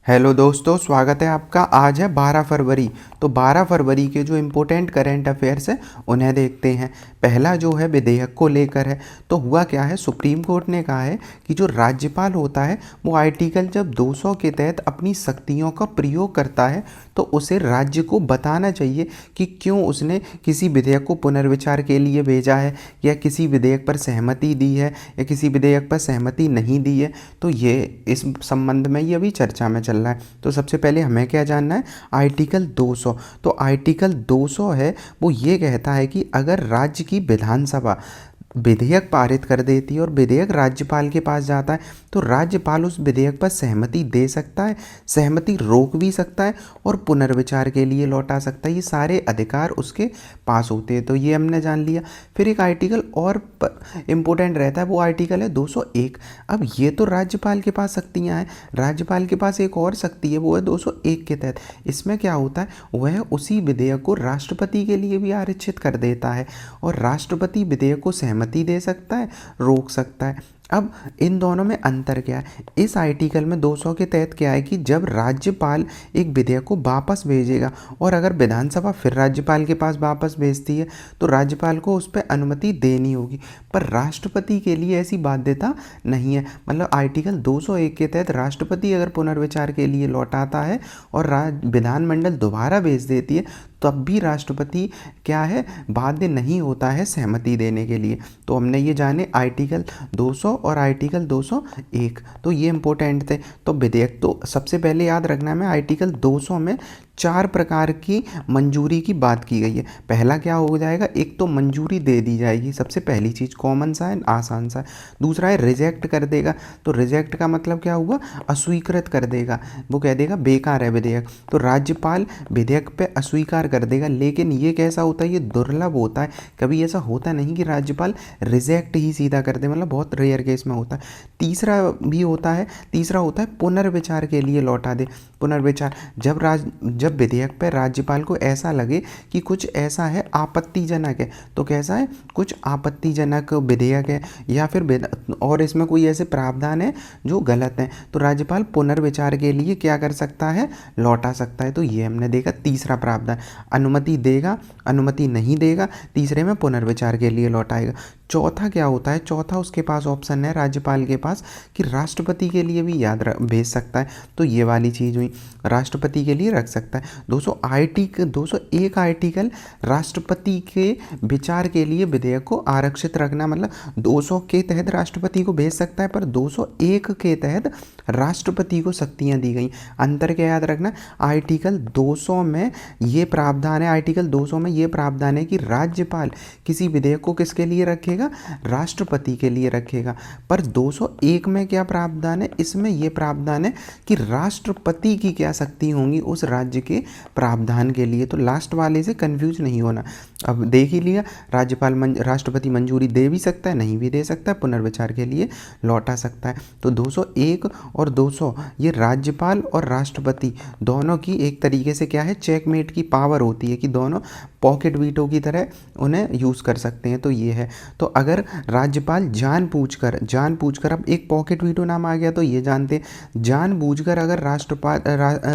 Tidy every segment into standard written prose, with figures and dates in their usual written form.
Hello दोस्तों, स्वागत है आपका। आज है 12 फरवरी। तो 12 फरवरी के जो इम्पोर्टेंट करंट अफेयर्स हैं उन्हें देखते हैं। पहला जो है विधेयक को लेकर है। तो हुआ क्या है, सुप्रीम कोर्ट ने कहा है कि जो राज्यपाल होता है वो आर्टिकल जब 200 के तहत अपनी शक्तियों का प्रयोग करता है तो उसे राज्य को बताना चाहिए कि क्यों उसने किसी विधेयक को पुनर्विचार के लिए भेजा है, या किसी विधेयक पर सहमति दी है, या किसी विधेयक पर सहमति नहीं दी है। तो ये इस संबंध में ये अभी चर्चा में चल रहा है। तो सबसे पहले हमें क्या जानना है, आर्टिकल 200। तो आर्टिकल 200 है वो ये कहता है कि अगर राज्य की विधानसभा विधेयक पारित कर देती है और विधेयक राज्यपाल के पास जाता है तो राज्यपाल उस विधेयक पर सहमति दे सकता है, सहमति रोक भी सकता है और पुनर्विचार के लिए लौटा सकता है। ये सारे अधिकार उसके पास होते हैं। तो ये हमने जान लिया। फिर एक आर्टिकल और इम्पोर्टेंट रहता है, वो आर्टिकल है 201। अब ये तो राज्यपाल के पास शक्तियाँ हैं, राज्यपाल के पास एक और शक्ति है, वो है 201 के तहत। इसमें क्या होता है, वह उसी विधेयक को राष्ट्रपति के लिए भी आरक्षित कर देता है और राष्ट्रपति विधेयक को सहमति दे सकता है, रोक सकता है। अब इन दोनों में अंतर क्या है, इस आर्टिकल में 200 के तहत क्या है कि जब राज्यपाल एक विधेयक को वापस भेजेगा और अगर विधानसभा फिर राज्यपाल के पास वापस भेजती है तो राज्यपाल को उस पर अनुमति देनी होगी, पर राष्ट्रपति के लिए ऐसी बाध्यता नहीं है। मतलब आर्टिकल 201 के तहत राष्ट्रपति अगर पुनर्विचार के लिए लौटाता है और विधानमंडल दोबारा भेज देती है तब भी राष्ट्रपति क्या है, बाध्य नहीं होता है सहमति देने के लिए। तो हमने ये जाने आर्टिकल 200 और आर्टिकल 201। तो ये इंपॉर्टेंट थे। तो विधेयक तो सबसे पहले याद रखना है, आर्टिकल 200 में 4 प्रकार की मंजूरी की बात की गई है। पहला क्या हो जाएगा, एक तो मंजूरी दे दी जाएगी, सबसे पहली चीज़ कॉमन सा है, आसान सा है। दूसरा है रिजेक्ट कर देगा। तो रिजेक्ट का मतलब क्या हुआ, अस्वीकृत कर देगा, वो कह देगा बेकार है विधेयक। तो राज्यपाल विधेयक पे अस्वीकार कर देगा। लेकिन ये कैसा होता है, ये दुर्लभ होता है, कभी ऐसा होता नहीं कि राज्यपाल रिजेक्ट ही सीधा कर दे, मतलब बहुत रेयर केस में होता है। तीसरा भी होता है, तीसरा होता है पुनर्विचार के लिए लौटा दे। पुनर्विचार जब विधेयक पर राज्यपाल को ऐसा लगे कि कुछ ऐसा है आपत्तिजनक है, तो कैसा है, कुछ आपत्तिजनक विधेयक है या फिर और इसमें कोई ऐसे प्रावधान है जो गलत हैं, तो राज्यपाल पुनर्विचार के लिए क्या कर सकता है, लौटा सकता है। तो ये हमने देखा तीसरा प्रावधान, अनुमति देगा, अनुमति नहीं देगा, तीसरे में पुनर्विचार के लिए लौटाएगा। चौथा क्या होता है, चौथा उसके पास ऑप्शन है राज्यपाल के पास कि राष्ट्रपति के लिए भी भेज सकता है। तो ये वाली चीज़ हुई, राष्ट्रपति के लिए रख सकता है। 201 आर्टिकल राष्ट्रपति के विचार के लिए विधेयक को आरक्षित रखना, मतलब 200 के तहत राष्ट्रपति को भेज सकता है, पर 201 के तहत राष्ट्रपति को शक्तियाँ दी गई। अंतर क्या याद रखना, आर्टिकल 200 में ये प्रावधान है, आर्टिकल 200 में ये प्रावधान है कि राज्यपाल किसी विधेयक को किसके लिए रखेगा, राष्ट्रपति के लिए रखेगा। पर 201 में क्या प्रावधान है, इसमें यह प्रावधान है कि राष्ट्रपति की क्या शक्ति होंगी उस राज्य के प्रावधान के लिए। तो लास्ट वाले से कंफ्यूज नहीं होना। अब देख ही लिया, राष्ट्रपति मंजूरी दे भी सकता है, नहीं भी दे सकता है, पुनर्विचार के लिए लौटा सकता है। तो 201 और 200 ये राज्यपाल और राष्ट्रपति दोनों की एक तरीके से क्या है, चेकमेट की पावर होती है कि दोनों पॉकेट वीटो की तरह उन्हें यूज़ कर सकते हैं। तो ये है। तो अगर राज्यपाल जानबूझकर अब एक पॉकेट वीटो नाम आ गया, तो ये जानते हैं जानबूझकर अगर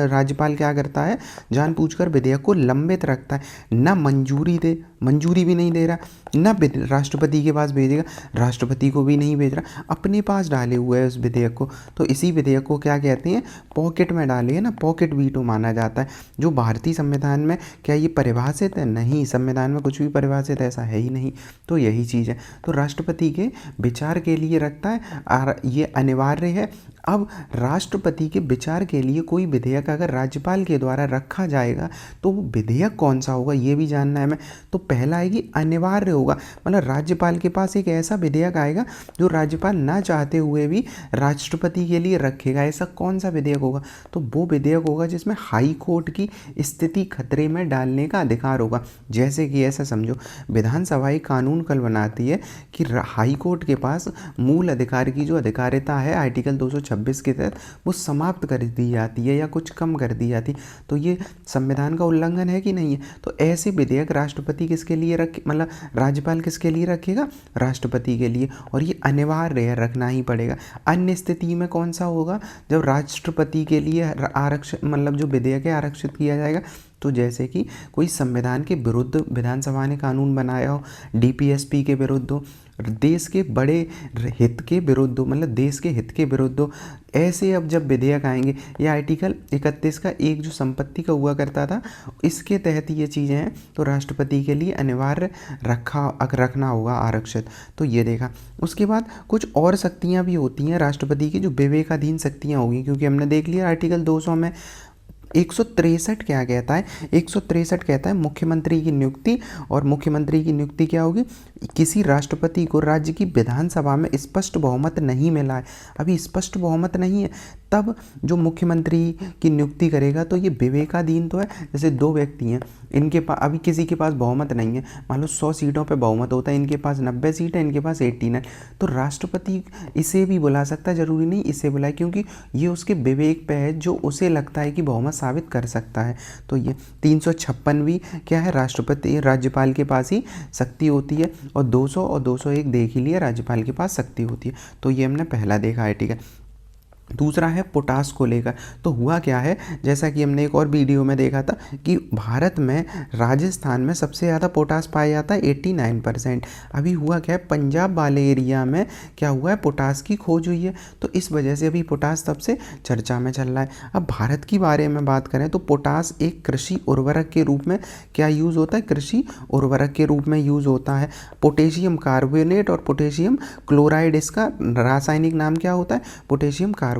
राज्यपाल क्या करता है, जानबूझकर विधेयक को लंबित रखता है, ना मंजूरी भी नहीं दे रहा, ना राष्ट्रपति के पास भेजेगा, राष्ट्रपति को भी नहीं भेज रहा, अपने पास डाले हुए है उस विधेयक को। तो इसी विधेयक को क्या कहते हैं, पॉकेट में डाले है ना, पॉकेट वीटो माना जाता है। जो भारतीय संविधान में क्या ये परिभाषित है, नहीं, संविधान में कुछ भी परिभाषित ऐसा है ही नहीं। तो यही चीज़ है। तो राष्ट्रपति के विचार के लिए रखता है और ये अनिवार्य है। अब राष्ट्रपति के विचार के लिए कोई विधेयक अगर राज्यपाल के द्वारा रखा जाएगा तो वो विधेयक कौन सा होगा, ये भी जानना है हमें। तो पहला है कि अनिवार्य होगा, मतलब राज्यपाल के पास एक ऐसा विधेयक आएगा जो राज्यपाल ना चाहते हुए भी राष्ट्रपति के लिए रखेगा। ऐसा कौन सा विधेयक होगा, तो वो विधेयक होगा जिसमें हाई कोर्ट की स्थिति खतरे में डालने का अधिकार होगा। जैसे कि ऐसा समझो, विधानसभा एक कानून कल बनाती है कि हाई कोर्ट के पास मूल अधिकार की जो अधिकारिता है आर्टिकल 226 1926 के तहत वो समाप्त कर दी जाती है या कुछ कम कर दी जाती। तो ये संविधान का उल्लंघन है कि नहीं है? तो ऐसे विधेयक राष्ट्रपति किसके लिए रखे, मतलब राज्यपाल किसके लिए रखेगा? राष्ट्रपति के लिए। और ये अनिवार्य है, रखना ही पड़ेगा। अन्य स्थिति में कौन सा होगा? जब राष्ट्रपति के लिए आरक्षण, मतलब जो विधेयक है आरक्षित किया जाएगा। तो जैसे कि कोई संविधान के विरुद्ध विधानसभा ने कानून बनाया हो, डीपीएसपी के विरुद्ध हो, देश के बड़े हित के विरुद्ध हो, मतलब देश के हित के विरुद्ध हो, ऐसे अब जब विधेयक आएंगे, ये आर्टिकल 31 का एक जो संपत्ति का हुआ करता था, इसके तहत ये चीज़ें हैं, तो राष्ट्रपति के लिए अनिवार्य रखना होगा आरक्षित। तो ये देखा। उसके बाद कुछ और शक्तियाँ भी होती हैं राष्ट्रपति की, जो विवेकाधीन शक्तियाँ होगी, क्योंकि हमने देख लिया आर्टिकल 200 में 163 क्या कहता है? 163 कहता है मुख्यमंत्री की नियुक्ति, और मुख्यमंत्री की नियुक्ति क्या होगी? किसी राष्ट्रपति को राज्य की विधानसभा में स्पष्ट बहुमत नहीं मिला है, अभी स्पष्ट बहुमत नहीं है, तब जो मुख्यमंत्री की नियुक्ति करेगा तो ये विवेकाधीन तो है। जैसे दो व्यक्ति हैं, इनके पास अभी किसी के पास बहुमत नहीं है, मान लो 100 सीटों पे बहुमत होता है, इनके पास 90 सीट है, इनके पास 89, तो राष्ट्रपति इसे भी बुला सकता है, जरूरी नहीं इसे बुलाए, क्योंकि ये उसके विवेक पे है, जो उसे लगता है कि बहुमत साबित कर सकता है। तो ये 356 भी क्या है? राष्ट्रपति राज्यपाल के पास ही शक्ति होती है, और 200 और 201 देख ही लिया, राज्यपाल के पास शक्ति होती है। तो ये हमने पहला देखा है, ठीक है। दूसरा है पोटास को लेकर। तो हुआ क्या है, जैसा कि हमने एक और वीडियो में देखा था कि भारत में राजस्थान में सबसे ज़्यादा पोटास पाया जाता है 89%। अभी हुआ क्या है, पंजाब वाले एरिया में क्या हुआ है, पोटास की खोज हुई है, तो इस वजह से अभी पोटास तब से चर्चा में चल रहा है। अब भारत की बारे में बात करें तो पोटास एक कृषि उर्वरक के रूप में क्या यूज़ होता है? कृषि उर्वरक के रूप में यूज़ होता है। पोटेशियम कार्बोनेट और पोटेशियम क्लोराइड, इसका रासायनिक नाम क्या होता है? Potassium carbonate.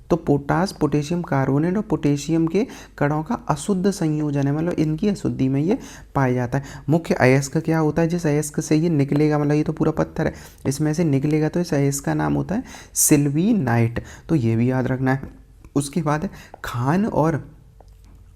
तो पोटास पोटेशियम कार्बोनेट और पोटेशियम के कणों का अशुद्ध संयोजन है, मतलब इनकी अशुद्धि में ये पाया जाता है। मुख्य अयस्क क्या होता है? जिस अयस्क से ये निकलेगा, मतलब ये तो पूरा पत्थर है, इसमें से निकलेगा तो इस अयस्क का नाम होता है सिल्वीनाइट। तो ये भी याद रखना है। उसके बाद है खान और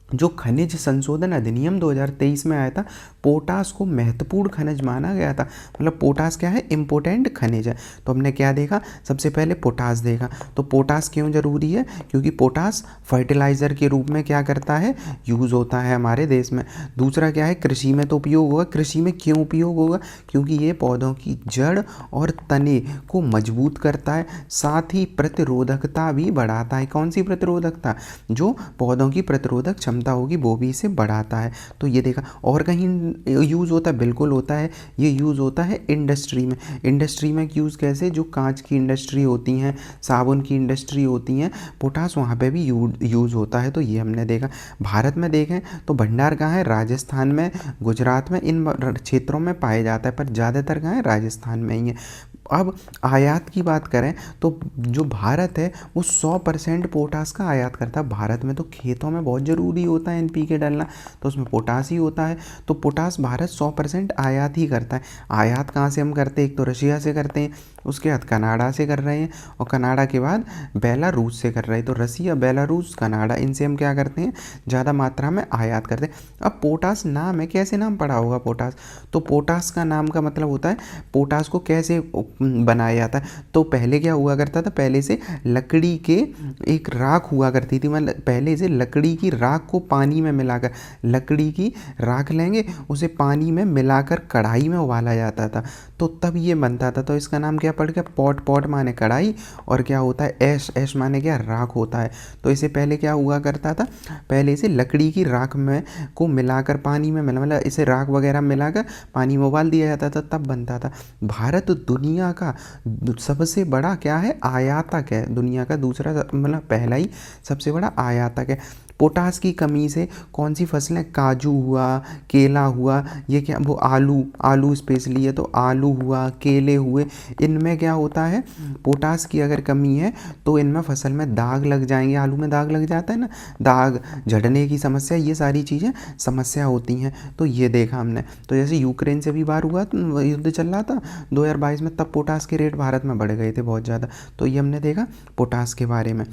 जो खनिज संशोधन अधिनियम 2023 में आया था, पोटास को महत्वपूर्ण खनिज माना गया था। मतलब पोटास क्या है? इम्पोर्टेंट खनिज है। तो हमने क्या देखा? सबसे पहले पोटास देखा। तो पोटास क्यों जरूरी है? क्योंकि पोटास फर्टिलाइज़र के रूप में क्या करता है? यूज़ होता है हमारे देश में। दूसरा क्या है? कृषि में तो उपयोग होगा। कृषि में क्यों उपयोग होगा? क्योंकि ये पौधों की जड़ और तने को मजबूत करता है, साथ ही प्रतिरोधकता भी बढ़ाता है। कौन सी प्रतिरोधकता? जो पौधों की प्रतिरोधक क्षमता होगी वो भी इसे बढ़ाता है। तो ये देखा। और कहीं यूज़ होता है? बिल्कुल होता है। ये यूज़ होता है इंडस्ट्री में। इंडस्ट्री में यूज़ कैसे? जो कांच की इंडस्ट्री होती हैं, साबुन की इंडस्ट्री होती हैं, पोटास वहाँ पे भी यूज़ होता है। तो ये हमने देखा। भारत में देखें तो भंडार कहाँ है? राजस्थान में, गुजरात में, इन क्षेत्रों में पाया जाता है, पर ज़्यादातर कहाँ है? राजस्थान में ही है। अब आयात की बात करें तो जो भारत है वो 100% पोटास का आयात करता है। भारत में तो खेतों में बहुत ज़रूरी होता है एनपीके डालना, तो उसमें पोटास ही होता है। तो पोटास भारत 100% आयात ही करता है। आयात कहाँ से हम करते हैं? एक तो रशिया से करते हैं, उसके बाद कनाडा से कर रहे हैं, और कनाडा के बाद बेलारूस से कर रहे हैं। तो रसिया, बेलारूस, कनाडा, इनसे हम क्या करते हैं? ज़्यादा मात्रा में आयात करते हैं। अब पोटास नाम है, कैसे नाम पड़ा होगा पोटास? तो पोटास का नाम का मतलब होता है पोटास को कैसे बनाया जाता है। तो पहले क्या हुआ करता था? पहले से लकड़ी के एक राख हुआ करती थी, मतलब पहले से लकड़ी की राख को पानी में मिलाकर, लकड़ी की राख लेंगे, उसे पानी में मिलाकर कढ़ाई में उबाला जाता था, तो तब ये बनता था। तो इसका नाम क्या पड़ गया? पॉट। पॉट माने कढ़ाई, और क्या होता है? ऐश। ऐश माने क्या? राख होता है। तो इसे पहले क्या हुआ करता था? पहले से लकड़ी की राख में को मिलाकर पानी में मतलब इसे राख वगैरह मिलाकर पानी में उबाल दिया जाता था, तब बनता था। भारत दुनिया का सबसे बड़ा क्या है? आयातक है। दुनिया का दूसरा, मतलब पहला ही सबसे बड़ा आयातक है। पोटास की कमी से कौन सी फसलें? काजू हुआ, केला हुआ, ये क्या, वो आलू स्पेशली है, तो आलू हुआ, केले हुए, इनमें क्या होता है? पोटास की अगर कमी है तो इनमें फसल में दाग लग जाएंगे। आलू में दाग लग जाता है ना, दाग, झड़ने की समस्या, ये सारी चीज़ें समस्या होती हैं। तो ये देखा हमने। तो जैसे यूक्रेन से भी बार हुआ, युद्ध चल रहा था 2022 में, तब पोटास के रेट भारत में बढ़ गए थे बहुत ज़्यादा। तो ये हमने देखा पोटास के बारे में।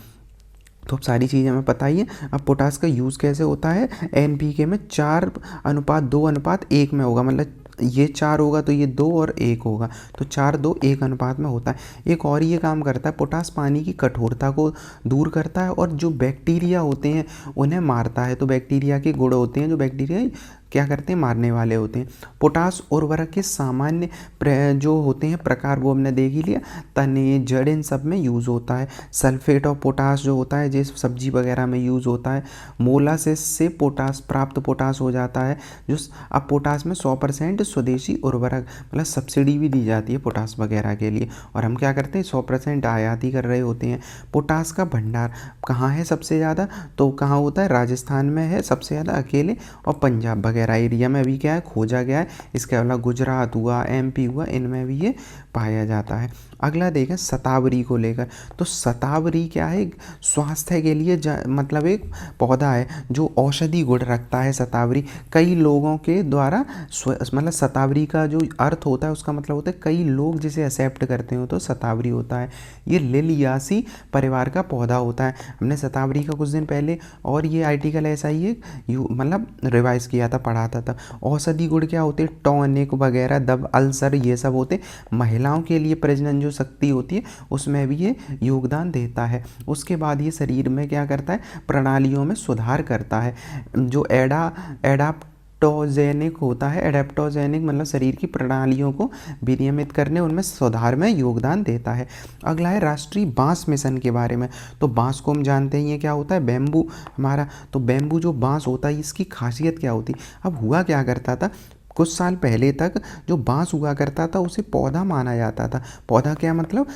तो अब सारी चीज़ें हमें पता ही है। अब पोटास का यूज़ कैसे होता है? एनपीके में 4:2:1 में होगा, मतलब ये 4 होगा तो ये 2 और 1 होगा, तो 4:2:1 अनुपात में होता है। एक और ये काम करता है, पोटास पानी की कठोरता को दूर करता है और जो बैक्टीरिया होते हैं उन्हें मारता है। तो बैक्टीरिया के गुण होते हैं, जो बैक्टीरिया क्या करते हैं, मारने वाले होते हैं। पोटास उर्वरक के सामान्य जो होते हैं प्रकार वो हमने देख ही लिया, तने जड़ इन सब में यूज़ होता है। सल्फेट ऑफ पोटास जो होता है, जिस सब्जी वगैरह में यूज़ होता है। मोलासिस से पोटास प्राप्त पोटास हो जाता है, जो अब पोटास में 100% स्वदेशी उर्वरक मतलब सब्सिडी भी दी जाती है पोटास वगैरह के लिए, और हम क्या करते हैं 100% आयात ही कर रहे होते हैं। पोटास का भंडार कहाँ है सबसे ज़्यादा, तो कहाँ होता है, राजस्थान में है सबसे ज़्यादा अकेले, और पंजाब वगैरह एरिया में भी क्या है, खोजा गया है। इसके अलावा गुजरात हुआ, एमपी हुआ, इनमें भी ये पाया जाता है। अगला देखें शतावरी को लेकर, तो शतावरी क्या है, स्वास्थ्य के लिए मतलब एक पौधा है जो औषधि गुण रखता है। शतावरी कई लोगों के द्वारा मतलब शतावरी का जो अर्थ होता है उसका मतलब होता है कई लोग जिसे एक्सेप्ट करते हो तो शतावरी होता है। ये लिलियासी परिवार का पौधा होता है। हमने शतावरी का कुछ दिन पहले और ये आर्टिकल ऐसा ही है मतलब रिवाइज किया था, पढ़ाता था। औषधि गुण क्या होते हैं, टॉनिक वगैरह, दब, अल्सर, ये सब होते। महिलाओं के लिए प्रजनन जो शक्ति होती है उसमें भी ये योगदान देता है। उसके बाद ये शरीर में क्या करता है, प्रणालियों में सुधार करता है। जो एडाप्टोजेनिक होता है, एडाप्टोजेनिक मतलब शरीर की प्रणालियों को विनियमित करने, उनमें सुधार में योगदान देता है। अगला है राष्ट्रीय बांस मिशन के बारे में। तो बांस को हम जानते हैं ये क्या होता है, बैम्बू हमारा। तो बैम्बू जो बांस होता है इसकी खासियत क्या होती है। अब हुआ क्या करता था, कुछ साल पहले तक जो बांस हुआ करता था उसे पौधा माना जाता था। पौधा क्या मतलब,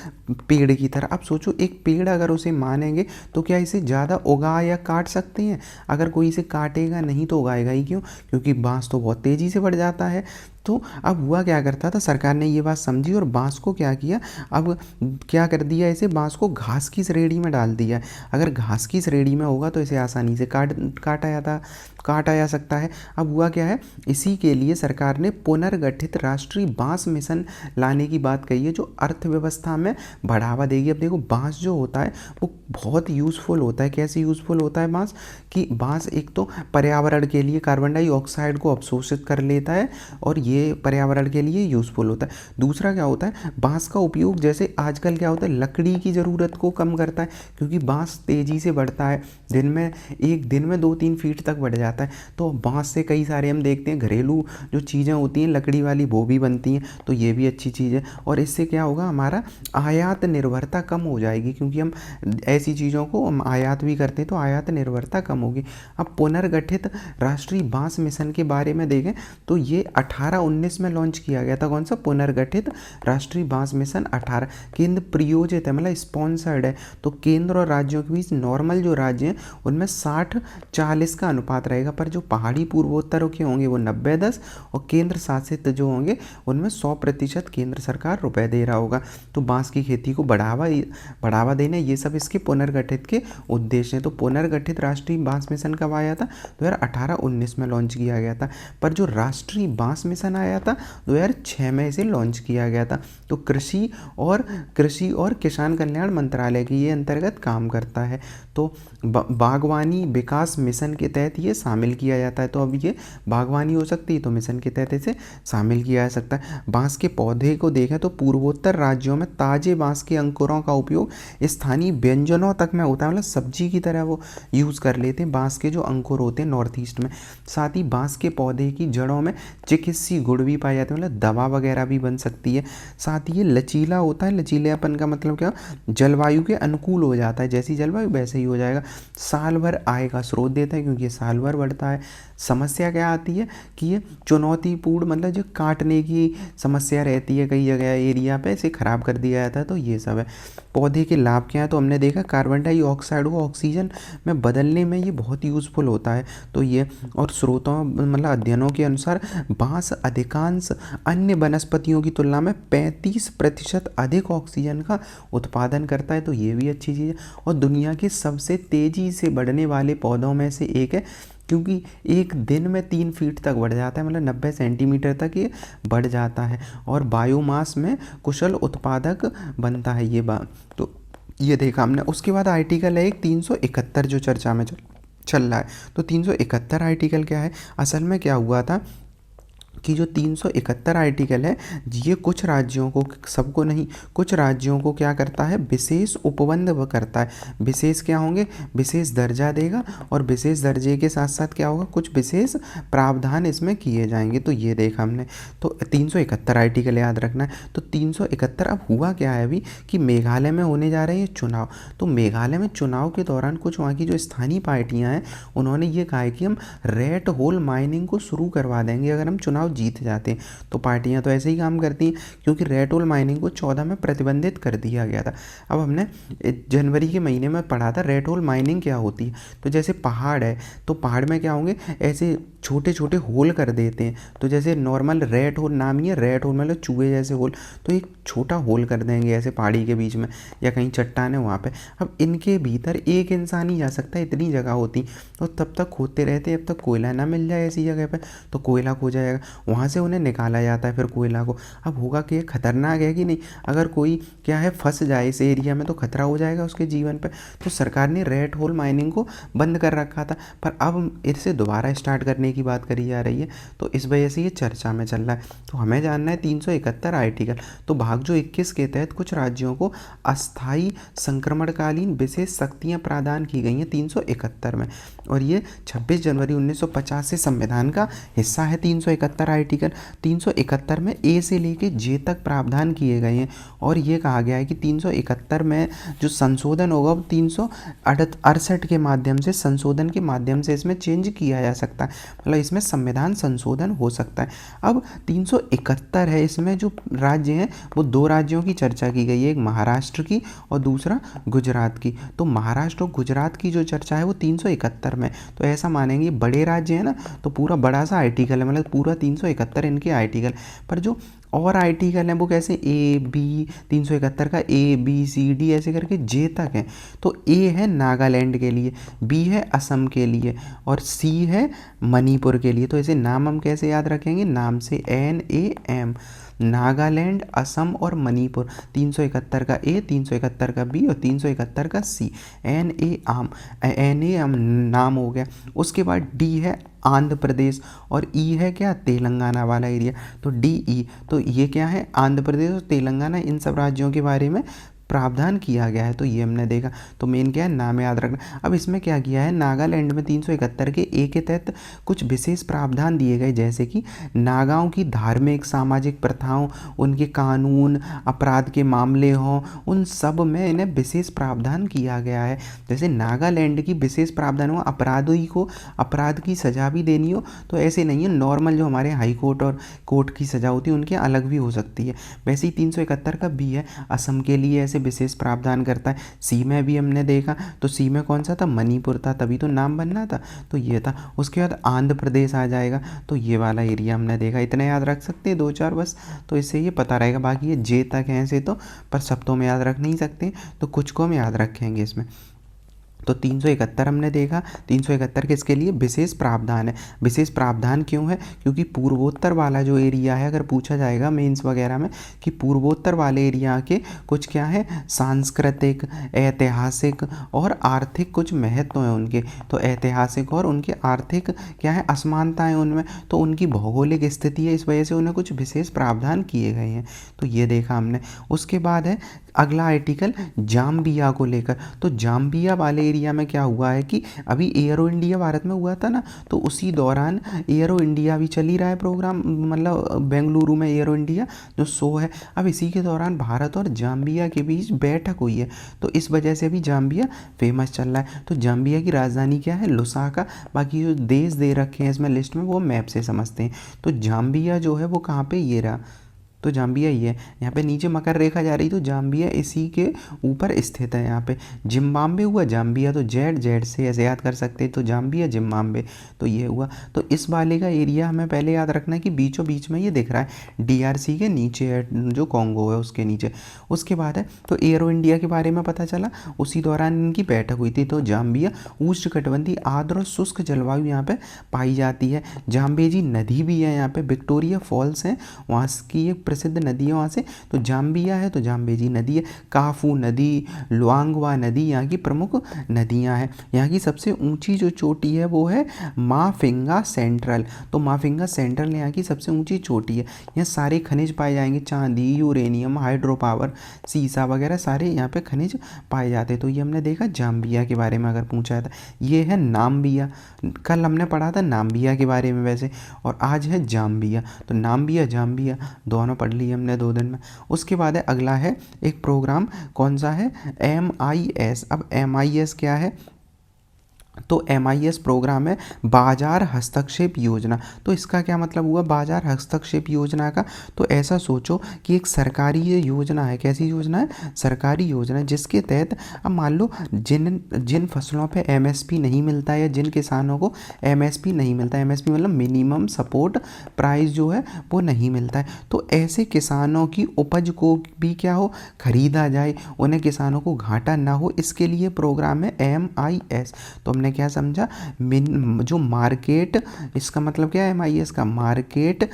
पेड़ की तरह। अब सोचो एक पेड़ अगर उसे मानेंगे तो क्या इसे ज़्यादा उगा या काट सकते हैं, अगर कोई इसे काटेगा नहीं तो उगाएगा ही क्यों, क्योंकि बांस तो बहुत तेज़ी से बढ़ जाता है। तो अब हुआ क्या करता था, सरकार ने ये बात समझी और बांस को क्या किया, अब क्या कर दिया, इसे बांस को घास की श्रेणी में डाल दिया। अगर घास की श्रेणी में होगा तो इसे आसानी से काटा जा सकता है। अब हुआ क्या है, इसी के लिए सरकार ने पुनर्गठित राष्ट्रीय बांस मिशन लाने की बात कही है, जो अर्थव्यवस्था में बढ़ावा देगी। अब देखो बांस जो होता है वो बहुत यूज़फुल होता है। कैसे यूज़फुल होता है बांस, कि बांस एक तो पर्यावरण के लिए कार्बन डाइऑक्साइड को अवशोषित कर लेता है और ये पर्यावरण के लिए यूज़फुल होता है। दूसरा क्या होता है, बांस का उपयोग जैसे आजकल क्या होता है, लकड़ी की ज़रूरत को कम करता है, क्योंकि बांस तेज़ी से बढ़ता है, एक दिन में 2-3 फीट तक बढ़ जाता है। तो बांस से कई सारे हम देखते हैं घरेलू जो चीज़ें होती हैं लकड़ी वाली वो भी बनती हैं, तो ये भी अच्छी चीज़ है। और इससे क्या होगा, हमारा आयात निर्भरता कम हो जाएगी, क्योंकि हम ऐसी चीज़ों को हम आयात भी करते हैं तो आयात निर्भरता कम होगी। अब पुनर्गठित राष्ट्रीय बांस मिशन के बारे में देखें तो ये 18-19 में लॉन्च किया गया था। कौन सा, पुनर्गठित राष्ट्रीय बांस मिशन 18 केंद्र प्रियोजित है, मतलब स्पॉन्सर्ड है। तो केंद्र और राज्यों के बीच नॉर्मल जो राज्य हैं उनमें 60-40 का अनुपात रहेगा, पर जो पहाड़ी पूर्वोत्तर के होंगे वो 90-10, और केंद्र शासित जो होंगे उनमें 100% केंद्र सरकार रुपए दे रहा होगा। तो बांस की खेती को बढ़ावा देना, ये सब इसके पुनर्गठित के उद्देश्य हैं। तो पुनर्गठित राष्ट्रीय बांस मिशन कब आया था, 2018-19 में लॉन्च किया गया था। पर जो राष्ट्रीय बांस मिशन आया था 2006 में इसे लॉन्च किया गया था। तो कृषि और किसान कल्याण मंत्रालय के ये अंतर्गत काम करता है। तो बागवानी विकास मिशन के तहत ये शामिल किया जाता है। तो अब ये बागवानी हो सकती है तो मिशन के तहत इसे शामिल किया जा सकता है। बांस के पौधे को देखें तो पूर्वोत्तर राज्यों में ताजे बांस के अंकुरों का उपयोग स्थानीय व्यंजनों तक में होता है, मतलब सब्जी की तरह वो यूज़ कर लेते हैं बांस के जो अंकुर होते हैं नॉर्थ ईस्ट में। साथ ही बांस के पौधे की जड़ों में चिकित्सीय गुण भी पाए जाते हैं, मतलब दवा वगैरह भी बन सकती है। साथ ही ये लचीला होता है, लचीलापन का मतलब क्या, जलवायु के अनुकूल हो जाता है, जैसी जलवायु वैसे ही हो जाएगा। साल भर आय का स्रोत देता है, क्योंकि ये साल भर बढ़ता है। समस्या क्या आती है कि ये चुनौतीपूर्ण, मतलब जो काटने की समस्या रहती है कई जगह एरिया पे, इसे ख़राब कर दिया जाता है। तो ये सब है। पौधे के लाभ क्या है, तो हमने देखा कार्बन डाइऑक्साइड को ऑक्सीजन में बदलने में ये बहुत यूज़फुल होता है। तो ये और स्रोतों मतलब अध्ययनों के अनुसार बांस अधिकांश अन्य वनस्पतियों की तुलना में 35% अधिक ऑक्सीजन का उत्पादन करता है। तो ये भी अच्छी चीज़ है, और दुनिया के सबसे तेज़ी से बढ़ने वाले पौधों में से एक है, क्योंकि एक दिन में 3 फीट तक बढ़ जाता है, मतलब 90 सेंटीमीटर तक ये बढ़ जाता है, और बायोमास में कुशल उत्पादक बनता है ये बात। तो ये देखा हमने। उसके बाद आर्टिकल है एक 371 जो चर्चा में चल रहा है। तो 371 आर्टिकल क्या है, असल में क्या हुआ था, कि जो 371 आर्टिकल है ये कुछ राज्यों को, सबको नहीं, कुछ राज्यों को क्या करता है, विशेष उपबंध करता है। विशेष क्या होंगे, विशेष दर्जा देगा और विशेष दर्जे के साथ साथ क्या होगा, कुछ विशेष प्रावधान इसमें किए जाएंगे। तो ये देखा हमने। तो 371 आर्टिकल याद रखना है। तो 371 अब हुआ क्या है अभी कि मेघालय में होने जा रहे हैं चुनाव। तो मेघालय में चुनाव के दौरान कुछ वहाँ की जो स्थानीय पार्टियाँ हैं उन्होंने ये कहा है कि हम रेड होल माइनिंग को शुरू करवा देंगे अगर हम चुनाव जीत जाते हैं। तो पार्टियां तो ऐसे ही काम करती हैं क्योंकि रेड होल माइनिंग को 14 में प्रतिबंधित कर दिया गया था। अब हमने जनवरी के महीने में पढ़ा था रेड होल माइनिंग क्या होती है। तो जैसे पहाड़ है तो पहाड़ में क्या होंगे, ऐसे छोटे छोटे होल कर देते हैं। तो जैसे नॉर्मल रेड होल नाम ही है, रेड होल मतलब चूहे जैसे होल, तो एक छोटा होल कर देंगे ऐसे पहाड़ी के बीच में या कहीं चट्टान है वहाँ पे। अब इनके भीतर एक इंसान ही जा सकता है, इतनी जगह होती, तो तब तक खोदते रहते हैं जब तक कोयला ना मिल जाए ऐसी जगह पे। तो कोयला खो जाएगा, वहाँ से उन्हें निकाला जाता है फिर कोयला को। अब होगा कि ये खतरनाक है कि नहीं, अगर कोई क्या है फंस जाए इस एरिया में तो खतरा हो जाएगा उसके जीवन पे। तो सरकार ने रेड होल माइनिंग को बंद कर रखा था, पर अब इसे दोबारा स्टार्ट करने की बात करी जा रही है। तो इस वजह से ये चर्चा में चल रहा है। तो हमें जानना है 371 आर्टिकल। तो भाग जो 21 के तहत कुछ राज्यों को अस्थायी संक्रमणकालीन विशेष शक्तियाँ प्रदान की गई हैं 371 में, और ये 26 जनवरी 1950 से संविधान का हिस्सा है 371 आर्टिकल। 371 में ए से लेके जे तक प्रावधान किए गए हैं, और ये कहा गया है कि 371 में जो संशोधन होगा वो 368 के माध्यम से, संशोधन के माध्यम से इसमें चेंज किया जा सकता है, मतलब इसमें संविधान संशोधन हो सकता है। अब 371 है, इसमें जो राज्य हैं वो दो राज्यों की चर्चा की गई है, एक महाराष्ट्र की और दूसरा गुजरात की। तो महाराष्ट्र और गुजरात की जो चर्चा है वो 371 में। तो ऐसा मानेंगे बड़े राज्य है ना, तो पूरा बड़ा सा आर्टिकल है, मतलब पूरा 371 इनके आर्टिकल। पर जो और आर्टिकल हैं वो कैसे, ए बी, 371 का ए बी सी डी ऐसे करके जे तक है। तो ए है नागालैंड के लिए, बी है असम के लिए और सी है मणिपुर के लिए। तो ऐसे नाम हम कैसे याद रखेंगे, नाम से NAM, नागालैंड, असम और मणिपुर। 371 का ए, 371 का बी और 371 का सी। NAM नाम हो गया। उसके बाद डी है आंध्र प्रदेश और ई है क्या, तेलंगाना वाला एरिया। तो DE, तो ये क्या है, आंध्र प्रदेश और तेलंगाना, इन सब राज्यों के बारे में प्रावधान किया गया है। तो ये हमने देखा। तो मेन क्या है, नाम याद रखना। अब इसमें क्या किया है, नागालैंड में 371 के ए के तहत कुछ विशेष प्रावधान दिए गए, जैसे कि नागाओं की धार्मिक सामाजिक प्रथाओं, उनके कानून, अपराध के मामले हों, उन सब में इन्हें विशेष प्रावधान किया गया है। जैसे नागालैंड की विशेष प्रावधान हो, अपराधी को अपराध की सज़ा भी देनी हो तो ऐसे नहीं है, नॉर्मल जो हमारे हाई कोर्ट और कोर्ट की सज़ा होती है उनके अलग भी हो सकती है। वैसे ही 371 का बी है, असम के लिए ऐसे विशेष प्रावधान करता है। सी में भी हमने देखा, तो सी में कौन सा था, मणिपुर था, तभी तो नाम बनना था, तो ये था। उसके बाद आंध्र प्रदेश आ जाएगा, तो ये वाला एरिया हमने देखा। इतना याद रख सकते हैं, 2-4 बस, तो इससे ये पता रहेगा। बाकी ये जे तक है ऐसे तो, पर सब तो हम याद रख नहीं सकते, तो कुछ को हम याद रखेंगे इसमें। तो 371 हमने देखा। 371 किसके लिए, विशेष प्रावधान है। विशेष प्रावधान क्यों है, क्योंकि पूर्वोत्तर वाला जो एरिया है, अगर पूछा जाएगा मेंस वगैरह में कि पूर्वोत्तर वाले एरिया के कुछ क्या है, सांस्कृतिक, ऐतिहासिक और आर्थिक कुछ महत्व हैं उनके। तो ऐतिहासिक और उनके आर्थिक क्या है, असमानताएं उनमें, तो उनकी भौगोलिक स्थिति है, इस वजह से उन्हें कुछ विशेष प्रावधान किए गए हैं। तो ये देखा हमने। उसके बाद है अगला आर्टिकल जाम्बिया को लेकर। तो जाम्बिया वाले एरिया में क्या हुआ है कि अभी एयरो इंडिया भारत में हुआ था ना, तो उसी दौरान एयरो इंडिया भी चल ही रहा है प्रोग्राम, मतलब बेंगलुरु में एयरो इंडिया जो शो है। अब इसी के दौरान भारत और जाम्बिया के बीच बैठक हुई है, तो इस वजह से अभी जाम्बिया फेमस चल रहा है। तो जाम्बिया की राजधानी क्या है, लुसाका। बाकी जो देश दे रखे हैं इसमें लिस्ट में वो मैप से समझते हैं। तो जाम्बिया जो है वो कहाँ पे, ये रहा, तो जाम्बिया ही है। यहाँ पे नीचे मकर रेखा जा रही, तो जाम्बिया इसी के ऊपर स्थित है। यहाँ पे जिम्बाब्वे हुआ, जाम्बिया तो जेड से ऐसे याद कर सकते हैं, तो जाम्बिया जिम्बाब्वे, तो ये हुआ। तो इस वाले का एरिया हमें पहले याद रखना है कि बीचों बीच में ये दिख रहा है, DRC के नीचे है, जो कॉन्गो है उसके नीचे। उसके बाद है तो एयरो इंडिया के बारे में पता चला, उसी दौरान इनकी बैठक हुई थी। तो जाम्बिया उष्णकटिबंधीय आर्द्र और शुष्क जलवायु यहाँ पे पाई जाती है। जाम्बेजी नदी भी है यहाँ पे, विक्टोरिया फॉल्स है वहाँ की एक प्रसिद्ध नदी है वहाँ से, तो जाम्बिया है तो जाम्बेजी नदी है, काफू नदी, लुआंगवा नदी यहाँ की प्रमुख नदियाँ हैं। यहाँ की सबसे ऊंची जो चोटी है वो है माफिंगा सेंट्रल, तो माफिंगा सेंट्रल यहाँ की सबसे ऊंची चोटी है। यहाँ सारे खनिज पाए जाएंगे, चांदी, यूरेनियम, हाइड्रो पावर, सीसा वगैरह सारे यहाँ पे खनिज पाए जाते हैं। तो ये हमने देखा जाम्बिया के बारे में अगर पूछा था। ये है नाम्बिया, कल हमने पढ़ा था नाम्बिया के बारे में वैसे, और आज है जाम्बिया। तो नाम्बिया जाम्बिया दोनों पढ़ लिए हमने 2 दिन में। उसके बाद है अगला है एक प्रोग्राम, कौन सा है, MIS। अब MIS क्या है, तो MIS प्रोग्राम है बाजार हस्तक्षेप योजना। तो इसका क्या मतलब हुआ बाजार हस्तक्षेप योजना का, तो ऐसा सोचो कि एक सरकारी ये योजना है, कैसी योजना है, सरकारी योजना है, जिसके तहत अब मान लो जिन फसलों पे MSP नहीं मिलता है या जिन किसानों को MSP नहीं मिलता है, MSP मतलब मिनिमम सपोर्ट प्राइस जो है वो नहीं मिलता है, तो ऐसे किसानों की उपज को भी क्या हो, खरीदा जाए, उन्हें किसानों को घाटा ना हो, इसके लिए प्रोग्राम है MIS। तो हमने क्या समझा, जो मार्केट, इसका मतलब क्या है MIS का, मार्केट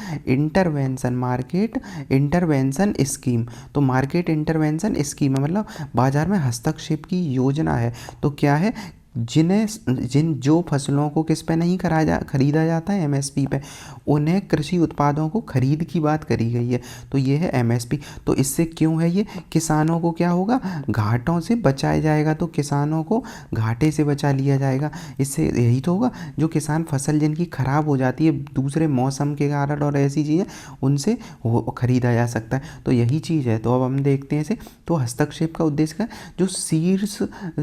इंटरवेंशन स्कीम। तो मार्केट इंटरवेंशन स्कीम है मतलब बाजार में हस्तक्षेप की योजना है। तो क्या है, जो फसलों को किस पे नहीं खरीदा जाता है MSP पे, उन्हें कृषि उत्पादों को खरीद की बात करी गई है। तो ये है MSP। तो इससे क्यों है ये, किसानों को क्या होगा, घाटों से बचाया जाएगा, तो किसानों को घाटे से बचा लिया जाएगा। इससे यही तो होगा, जो किसान फसल जिनकी खराब हो जाती है दूसरे मौसम के कारण और ऐसी चीज़ें, उनसे खरीदा जा सकता है। तो यही चीज़ है। तो अब हम देखते हैं इसे। तो हस्तक्षेप का उद्देश्य का, जो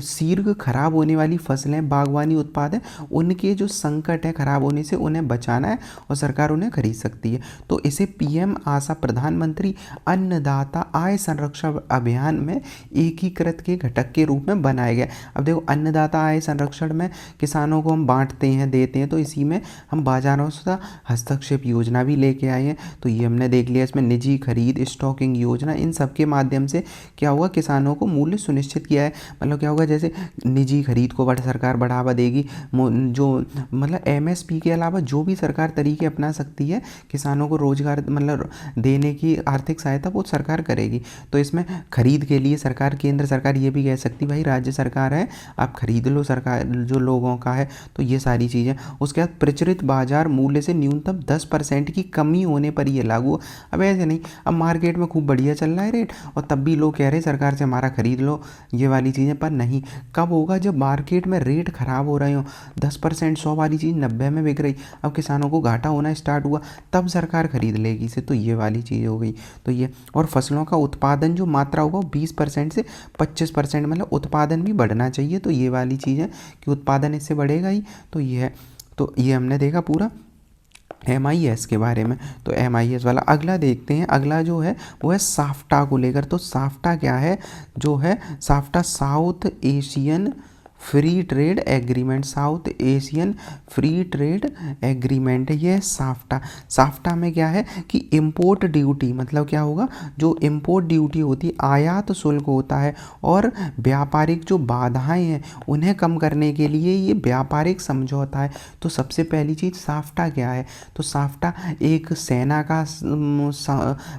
शीर्घ खराब होने वाली फसलें, बागवानी उत्पाद हैं, उनके जो संकट है खराब होने से, उन्हें बचाना है और सरकार उन्हें खरीद सकती है। तो इसे PM आशा, प्रधानमंत्री अन्नदाता आय संरक्षण अभियान में एकीकृत के घटक के रूप में बनाया गया। अब देखो, अन्नदाता आय संरक्षण में किसानों को हम बांटते हैं, देते हैं, तो इसी में हम बाजारों से हस्तक्षेप योजना भी लेके आए हैं। तो ये हमने देख लिया। इसमें निजी खरीद, स्टॉकिंग योजना, इन सब के माध्यम से क्या हुआ, किसानों को मूल्य सुनिश्चित किया है। मतलब क्या होगा, जैसे निजी खरीद को सरकार बढ़ावा देगी, जो मतलब MSP के अलावा जो भी सरकार तरीके अपना सकती है किसानों को रोजगार मतलब देने की, आर्थिक सहायता वो सरकार करेगी। तो इसमें खरीद के लिए सरकार, केंद्र सरकार ये भी कह सकती भाई राज्य सरकार है, आप खरीद लो, सरकार जो लोगों का है। तो ये सारी चीज़ें। उसके बाद प्रचलित बाजार मूल्य से न्यूनतम 10% की कमी होने पर ये लागू। अब ऐसे नहीं, अब मार्केट में खूब बढ़िया चल रहा है रेट और तब भी लोग कह रहे हैं सरकार से हमारा खरीद लो, ये वाली चीज़ें। पर नहीं, कब होगा, जब मार्केट में रेट ख़राब हो रहे हो, 10% 100 वाली चीज़ 90 में बिक रही, अब किसानों को घाटा होना स्टार्ट हुआ, तब सरकार खरीद लेगी इसे। तो ये वाली चीज़ हो गई। तो ये, और फसलों का उत्पादन जो मात्रा होगा 20% से 25%, मतलब उत्पादन भी बढ़ना चाहिए। तो ये वाली चीज़ है कि उत्पादन इससे बढ़ेगा ही। तो ये है। तो ये हमने देखा पूरा MIS के बारे में। तो MIS वाला अगला देखते हैं। अगला जो है वो है साफ्टा को लेकर। तो साफ्टा क्या है, जो है SAFTA south Asian free trade agreement, south Asian free trade agreement है ये साफ्टा। साफ्टा में क्या है कि इंपोर्ट ड्यूटी, मतलब क्या होगा, जो इंपोर्ट ड्यूटी होती है, आयात शुल्क होता है, और व्यापारिक जो बाधाएं हैं उन्हें कम करने के लिए ये व्यापारिक समझौता है। तो सबसे पहली चीज़ साफ्टा क्या है, तो साफ्टा एक सेना का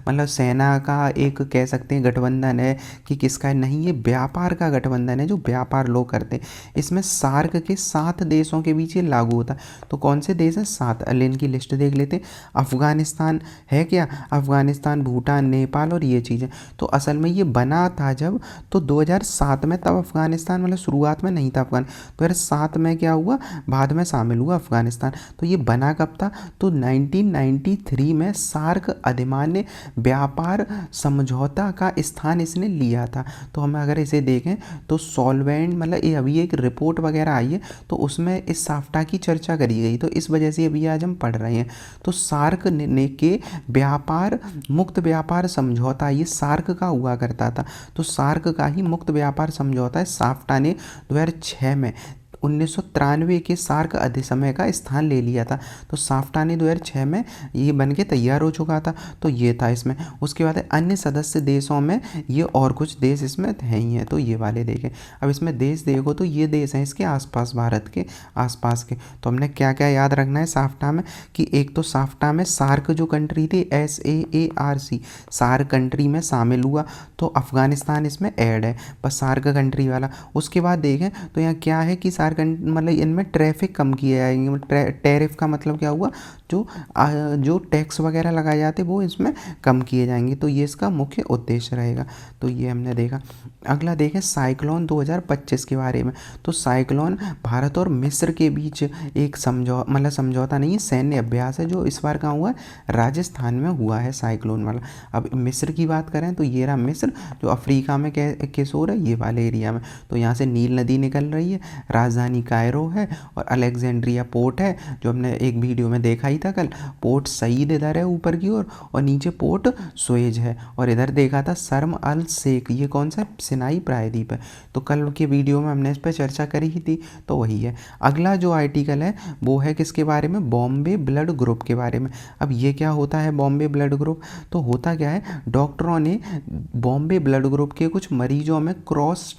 मतलब सेना का एक कह सकते हैं गठबंधन है कि किसका है, नहीं, ये व्यापार का गठबंधन है जो व्यापार लोग करते हैं। इसमें सार्क के 7 देशों के बीच ये लागू होता है। तो कौन से देश हैं, 7, इनकी लिस्ट देख लेते हैं। अफगानिस्तान है क्या, अफगानिस्तान, भूटान, नेपाल और ये चीज़ें। तो असल में ये बना था जब, तो 2007 में, तब अफगानिस्तान मतलब शुरुआत में नहीं था अफगान, 2007 में क्या हुआ, बाद में शामिल हुआ अफगानिस्तान। तो ये बना कब था, तो 1993 में सार्क अधिमान्य व्यापार समझौता का स्थान इसने लिया था। तो हम अगर इसे देखें तो सॉल्वेंट, मतलब ये अभी एक रिपोर्ट वगैरह आई है, तो उसमें इस साफ्टा की चर्चा करी गई, तो इस वजह से अभी आज हम पढ़ रहे हैं। तो सार्क ने के व्यापार, मुक्त व्यापार समझौता, ये सार्क का हुआ करता था। तो सार्क का ही मुक्त व्यापार समझौता है साफ्टा ने 2006 में 1993 के सार्क अधिसमय का स्थान ले लिया था। तो साफ्टा ने 2006 में ये बन के तैयार हो चुका था। तो ये था इसमें। उसके बाद अन्य सदस्य देशों में ये और कुछ देश इसमें हैं ही हैं, तो ये वाले देखें। अब इसमें देश देखो तो ये देश हैं इसके आसपास, भारत के आसपास के। तो हमने क्या क्या याद रखना है साफ्टा में, कि एक तो साफ्टा में सार्क जो कंट्री थी, SAARC, सार्क कंट्री में शामिल हुआ। तो अफगानिस्तान इसमें ऐड है, बस सार्क कंट्री वाला। उसके बाद देखें तो यहाँ क्या है कि सार्क मतलब इनमें ट्रैफिक कम किए जाएंगे। टैरिफ का मतलब क्या हुआ, जो टैक्स वगैरह लगाए जाते वो इसमें कम किए जाएंगे। तो ये इसका मुख्य उद्देश्य रहेगा। तो ये हमने देखा। अगला देखें साइक्लोन 2025 के बारे में। तो साइक्लोन भारत और मिस्र के बीच एक समझौता नहीं है, सैन्य अभ्यास है, जो इस बार कहाँ हुआ है, राजस्थान में हुआ है साइक्लोन वाला। अब मिस्र की बात करें तो ये रहा मिस्र, जो अफ्रीका में केसोर है, ये वाले एरिया में। तो यहाँ से नील नदी निकल रही है, राजधानी कायरो है और अलेक्जेंड्रिया पोर्ट है, जो हमने एक वीडियो में देखा ही था कल। पोर्ट सईद इधर है ऊपर की ओर, और नीचे पोर्ट सुएज है, और इधर देखा था शर्म अल शेख, ये कौन सा सिनाई प्रायद्वीप है। तो कल के वीडियो में हमने इस पर चर्चा करी ही थी, तो वही है। अगला जो आर्टिकल है वो है किसके बारे में, बॉम्बे ब्लड ग्रुप के बारे में। अब ये क्या होता है बॉम्बे ब्लड ग्रुप, तो होता क्या है, डॉक्टरों ने बॉम्बे ब्लड ग्रुप के कुछ मरीजों में क्रॉस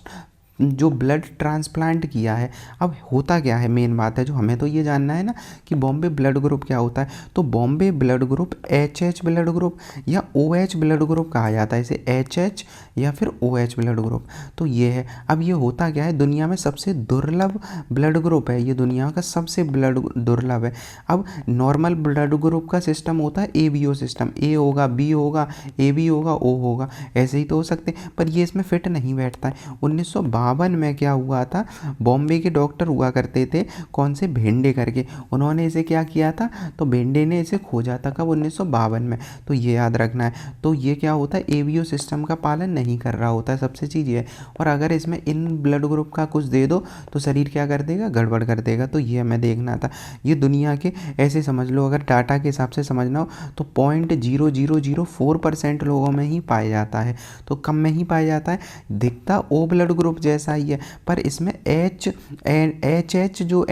जो ब्लड ट्रांसप्लांट किया है। अब होता क्या है, मेन बात है जो हमें तो ये जानना है ना कि बॉम्बे ब्लड ग्रुप क्या होता है। तो Bombay blood group HH blood group या OH ब्लड ग्रुप कहा जाता है, इसे HH या फिर OH ब्लड ग्रुप। तो ये है। अब ये होता क्या है, दुनिया में सबसे दुर्लभ ब्लड ग्रुप है, ये दुनिया का सबसे ब्लड दुर्लभ है। अब नॉर्मल ब्लड ग्रुप का सिस्टम होता है ABO सिस्टम, A होगा, B होगा, AB होगा, O होगा, ऐसे ही तो हो सकते, पर ये इसमें फिट नहीं बैठता है। 1952 में क्या हुआ था, बॉम्बे के डॉक्टर हुआ करते थे कौन से, भेंडे करके, उन्होंने इसे क्या किया था, तो भेंडे ने इसे खोजा था कब, 1952 में। तो ये याद रखना है। तो ये क्या होता है, ABO सिस्टम का पालन नहीं कर रहा होता है, सबसे चीज़ ये है। और अगर इसमें इन ब्लड ग्रुप का कुछ दे दो तो शरीर क्या कर देगा, गड़बड़ कर देगा। तो ये हमें देखना था। ये दुनिया के ऐसे समझ लो, अगर डाटा के हिसाब से समझना हो तो 0.0004% लोगों में ही पाया जाता है, तो कम में ही पाया जाता है। दिखता O ब्लड ग्रुप जैसा ही है, पर इसमें HH जो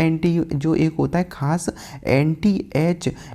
एक होता है खास एंटी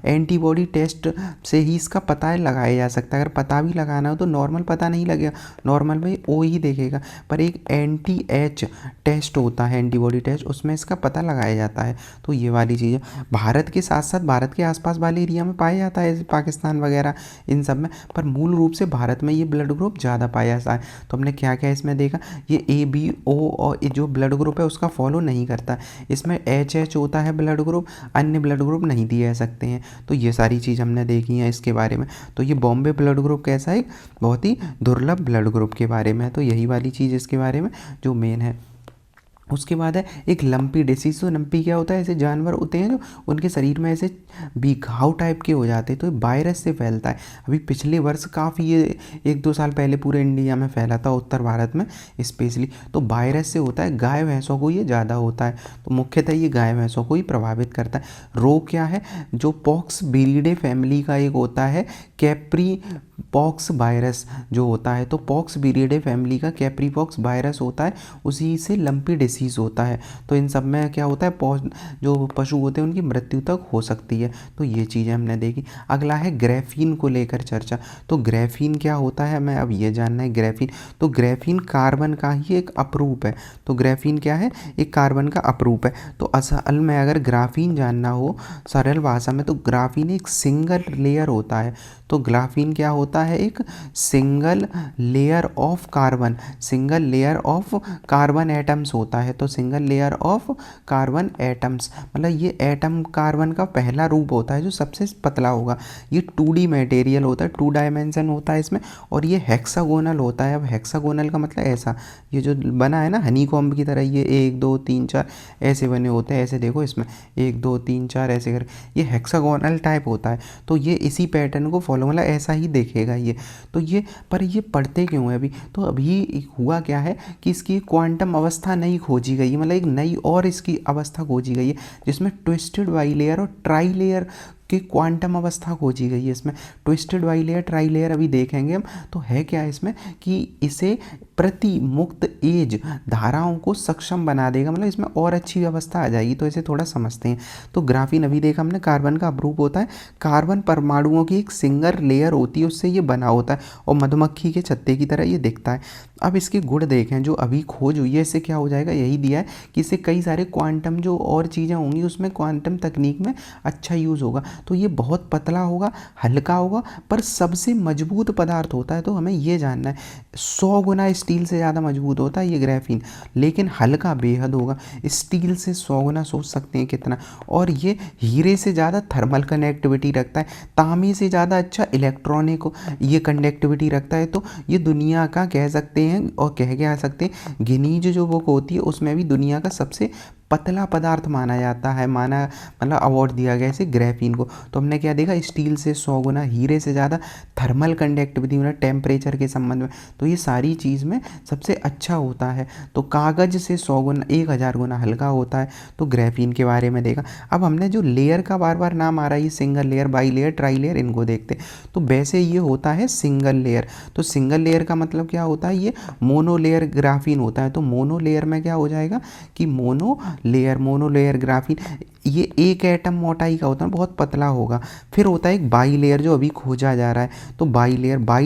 एंटीबॉडी टेस्ट से ही इसका पता लगाया जा सकता है। अगर पता भी लगाना हो तो नॉर्मल पता नहीं लगेगा, नॉर्मल में O ही देखेगा, पर एक एंटी-H टेस्ट होता है, एंटीबॉडी टेस्ट, उसमें इसका पता लगाया जाता है। तो ये वाली चीज़ है। भारत के साथ साथ भारत के आसपास वाले एरिया में पाया जाता है, पाकिस्तान वगैरह इन सब में, पर मूल रूप से भारत में ये ब्लड ग्रुप ज़्यादा पाया जाता है। तो हमने क्या क्या इसमें देखा, ये ABO और जो ब्लड ग्रुप है उसका फॉलो नहीं करता, इसमें HH होता है ब्लड ग्रुप, अन्य ब्लड ग्रुप नहीं दिए जा सकते हैं। तो ये सारी चीज़ हमने देखी है इसके बारे में। तो ये बॉम्बे ब्लड ग्रुप कैसा है, बहुत ही दुर्लभ ब्लड ग्रुप के बारे में है। तो यही वाली चीज़ इसके बारे में जो मेन है। उसके बाद है एक लंपी डिसीज। तो लंपी क्या होता है, ऐसे जानवर होते हैं जो उनके शरीर में ऐसे भी घाव टाइप के हो जाते हैं, तो ये वायरस से फैलता है। अभी पिछले वर्ष काफ़ी ये 1-2 साल पहले पूरे इंडिया में फैला था, उत्तर भारत में स्पेशली। तो वायरस से होता है, गाय भैंसों को ये ज़्यादा होता है, तो मुख्यतः ये गाय भैंसों को ही प्रभावित करता है। रोग क्या है, जो पॉक्स विरिडे फैमिली का एक होता है, कैप्री पॉक्स वायरस जो होता है, तो पॉक्स विरिडे फैमिली का कैप्री पॉक्स वायरस होता है, उसी से लंपी डिसीज होता है। तो इन सब में क्या होता है, जो पशु होते हैं उनकी मृत्यु तक हो सकती है। तो ये चीज़ें हमने देखी। अगला है ग्राफीन को लेकर चर्चा। तो ग्राफीन क्या होता है, हमें अब ये जानना है। ग्राफीन, तो ग्राफीन कार्बन का ही एक अपरूप है। तो ग्राफीन क्या है, एक कार्बन का अपरूप है। तो असल में अगर ग्राफीन जानना हो सरल भाषा में, तो ग्राफीन एक सिंगल लेयर होता है। तो ग्राफीन क्या होता है, एक single layer of carbon, single layer of carbon atoms होता है। तो single layer of carbon atoms मतलब ये एटम कार्बन का पहला रूप होता है जो सबसे पतला होगा। ये 2D मटेरियल होता है, 2 डायमेंशन होता है इसमें, और ये हेक्सागोनल होता है। अब हेक्सागोनल का मतलब ऐसा, ये जो बना है ना हनी कॉम्ब की तरह, ये 1 2 3 4 ऐसे बने होते हैं। ऐसे देखो इसमें 1 2 3 4 ऐसे कर, ये हेक्सागोनल टाइप होता है। तो ये इसी पैटर्न को फॉलो, मतलब ऐसा ही देखेगा ये। तो ये पर ये पढ़ते क्यों है अभी, तो अभी हुआ क्या है कि इसकी क्वांटम अवस्था नई खोजी गई है, मतलब एक नई और इसकी अवस्था खोजी गई है जिसमें ट्विस्टेड बाई लेयर और ट्राई लेयर कि क्वांटम अवस्था खोजी गई है इसमें। ट्विस्टेड बाइलेयर ट्राइलेयर अभी देखेंगे हम। तो है क्या इसमें कि इसे प्रति मुक्त एज धाराओं को सक्षम बना देगा, मतलब इसमें और अच्छी व्यवस्था आ जाएगी। तो इसे थोड़ा समझते हैं। तो ग्राफीन अभी देखा हमने, कार्बन का अप्रूप होता है। कार्बन परमाणुओं की एक सिंगल लेयर होती है, उससे ये बना होता है और मधुमक्खी के छत्ते की तरह ये दिखता है। अब इसके गुण देखें जो अभी खोज हुई है, इससे क्या हो जाएगा, यही दिया है कि इससे कई सारे क्वांटम जो और चीज़ें होंगी उसमें क्वांटम तकनीक में अच्छा यूज़ होगा। तो ये बहुत पतला होगा, हल्का होगा, पर सबसे मजबूत पदार्थ होता है। तो हमें ये जानना है 100 गुना स्टील से ज़्यादा मजबूत होता है ये ग्राफीन, लेकिन हल्का बेहद होगा। स्टील से 100 गुना, सोच सकते हैं कितना। और ये हीरे से ज़्यादा थर्मल कनेक्टिविटी रखता है, तांबे से ज़्यादा अच्छा इलेक्ट्रॉनिक ये कंडक्टिविटी रखता है। तो ये दुनिया का कह सकते हैं, और कह के आ सकते हैं, गिनीज जो बुक होती है उसमें भी दुनिया का सबसे पतला पदार्थ माना जाता है, माना मतलब अवार्ड दिया गया इसे ग्राफीन को। तो हमने क्या देखा, स्टील से 100 गुना, हीरे से ज़्यादा थर्मल कंडक्टिविटी मतलब टेम्परेचर के संबंध में। तो ये सारी चीज़ में सबसे अच्छा होता है। तो कागज़ से 100 गुना 1000 गुना हल्का होता है। तो ग्राफीन के बारे में देखा। अब हमने जो लेयर का बार बार नाम आ रहा है, ये single layer, by layer, try layer, इनको देखते हैं। तो वैसे ये होता है सिंगल लेयर। तो सिंगल लेयर का मतलब क्या होता है, ये मोनो लेयर ग्राफीन होता है। तो मोनो लेयर में क्या हो जाएगा कि मोनोलेयर ग्राफीन ये एक एटम मोटाई का होता है, बहुत पतला होगा। फिर होता है एक बाई लेयर जो अभी खोजा जा रहा है। तो बाई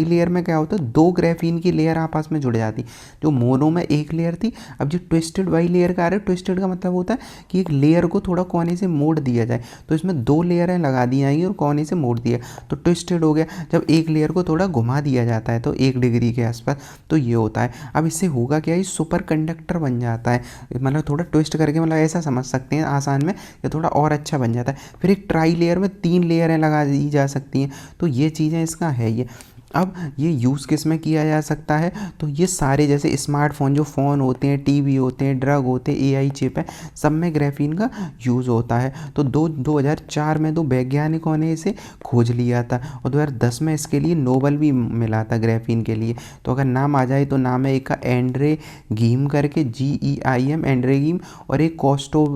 लेयर में क्या होता है, दो ग्राफीन की लेयर आपस में जुड़ जाती। जो मोनो में एक लेयर थी, अब जो ट्विस्टेड बाई लेयर का आ रहा है, ट्विस्टेड का मतलब होता है कि एक लेयर को थोड़ा कोने से मोड़ दिया जाए। तो इसमें दो लेयरें लगा दी जाएंगी और कोने से मोड़ दिया, तो ट्विस्टेड हो गया। जब एक लेयर को थोड़ा घुमा दिया जाता है तो 1 डिग्री के आसपास, तो ये होता है। अब इससे होगा क्या, ये सुपर कंडक्टर बन जाता है। मतलब थोड़ा ट्विस्ट करके, मतलब ऐसा समझ सकते हैं आसान में, ये थोड़ा और अच्छा बन जाता है। फिर एक ट्राई लेयर में 3 लेयरें लगा दी जा सकती हैं। तो ये चीज़ें इसका है ये। अब ये यूज़ किस में किया जा सकता है, तो ये सारे जैसे स्मार्टफोन जो फ़ोन होते हैं, टीवी होते हैं, ड्रग होते हैं, एआई चिप है, सब में ग्राफीन का यूज़ होता है। तो 2004 में 2 वैज्ञानिकों ने इसे खोज लिया था और 2010 में इसके लिए नोबल भी मिला था ग्राफीन के लिए। तो अगर नाम आ जाए तो नाम है एक का एंड्रे गीम करके, GEIM, एंड्रे गीम, और एक कॉस्टो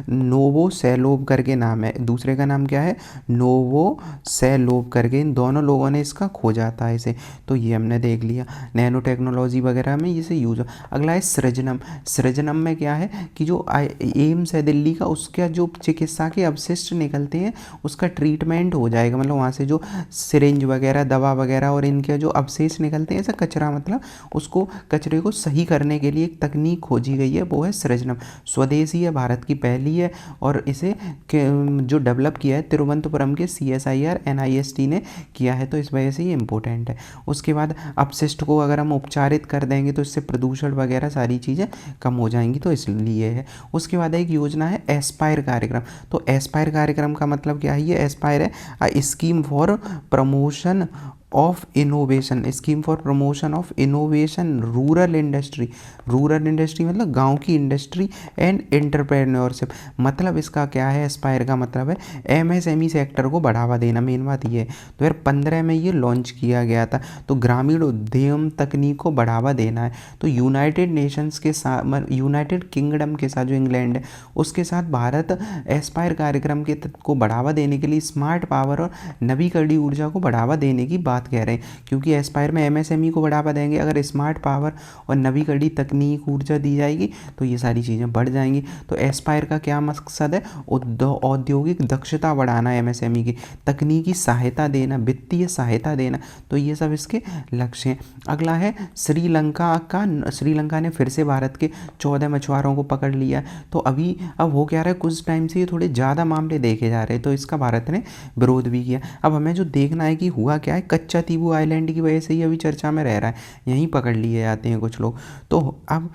नोवो सेलोव करके नाम है। दूसरे का नाम क्या है, नोवो सेलोव करके। इन दोनों लोगों ने इसका खोजा था इसे। तो ये हमने देख लिया, नैनो टेक्नोलॉजी वगैरह में इसे यूज। अगला है सृजनम। सृजनम में क्या है कि जो एम्स है दिल्ली का, उसका जो चिकित्सा के अवशिष्ट निकलते हैं उसका ट्रीटमेंट हो जाएगा। मतलब वहाँ से जो सिरिंज वगैरह, दवा वगैरह और इनके जो अवशेष निकलते हैं, ऐसा कचरा, मतलब उसको कचरे को सही करने के लिए एक तकनीक खोजी गई है, वो है सृजनम। स्वदेशी है, भारत की पहली है, और इसे जो डेवलप किया है तिरुवनंतपुरम के CSIR NIST ने किया है। तो इस वजह से ये इम्पोर्टेंट है। उसके बाद अपशिष्ट को अगर हम उपचारित कर देंगे तो इससे प्रदूषण वगैरह सारी चीज़ें कम हो जाएंगी, तो इसलिए है। उसके बाद एक योजना है एस्पायर कार्यक्रम। तो एस्पायर कार्यक्रम का मतलब क्या है, ये एस्पायर है scheme for promotion of innovation, scheme for promotion of innovation rural industry. Rural industry मतलब गांव की इंडस्ट्री एंड एंटरप्रेन्योरशिप। मतलब इसका क्या है, एस्पायर का मतलब है MSME सेक्टर को बढ़ावा देना। मेन बात ये है। 2015 में ये लॉन्च किया गया था। तो ग्रामीण उद्यम तकनीक को बढ़ावा देना है। तो यूनाइटेड नेशंस के साथ, यूनाइटेड किंगडम के साथ, जो इंग्लैंड है उसके साथ भारत एस्पायर कार्यक्रम के को बढ़ावा देने के लिए स्मार्ट पावर और नवीकरणीय ऊर्जा को बढ़ावा देने की बात कह रहे हैं। क्योंकि एस्पायर में MSME को बढ़ावा देंगे, अगर स्मार्ट पावर और नवीकरणीय तकनीक ऊर्जा दी जाएगी तो ये सारी चीज़ें बढ़ जाएंगी। तो एस्पायर का क्या मकसद है, औद्योगिक दक्षता बढ़ाना, MSME की तकनीकी सहायता देना, वित्तीय सहायता देना। तो ये सब इसके लक्ष्य हैं। अगला है श्रीलंका ने फिर से भारत के 14 मछुआरों को पकड़ लिया। तो अब हो क्या रहा है, कुछ टाइम से ये थोड़े ज़्यादा मामले देखे जा रहे हैं, तो इसका भारत ने विरोध भी किया। अब हमें जो देखना है कि हुआ क्या है, कच्चा तीबू आइलैंड की वजह से ही अभी चर्चा में रह रहा है, यहीं पकड़ लिए जाते हैं कुछ लोग। तो अब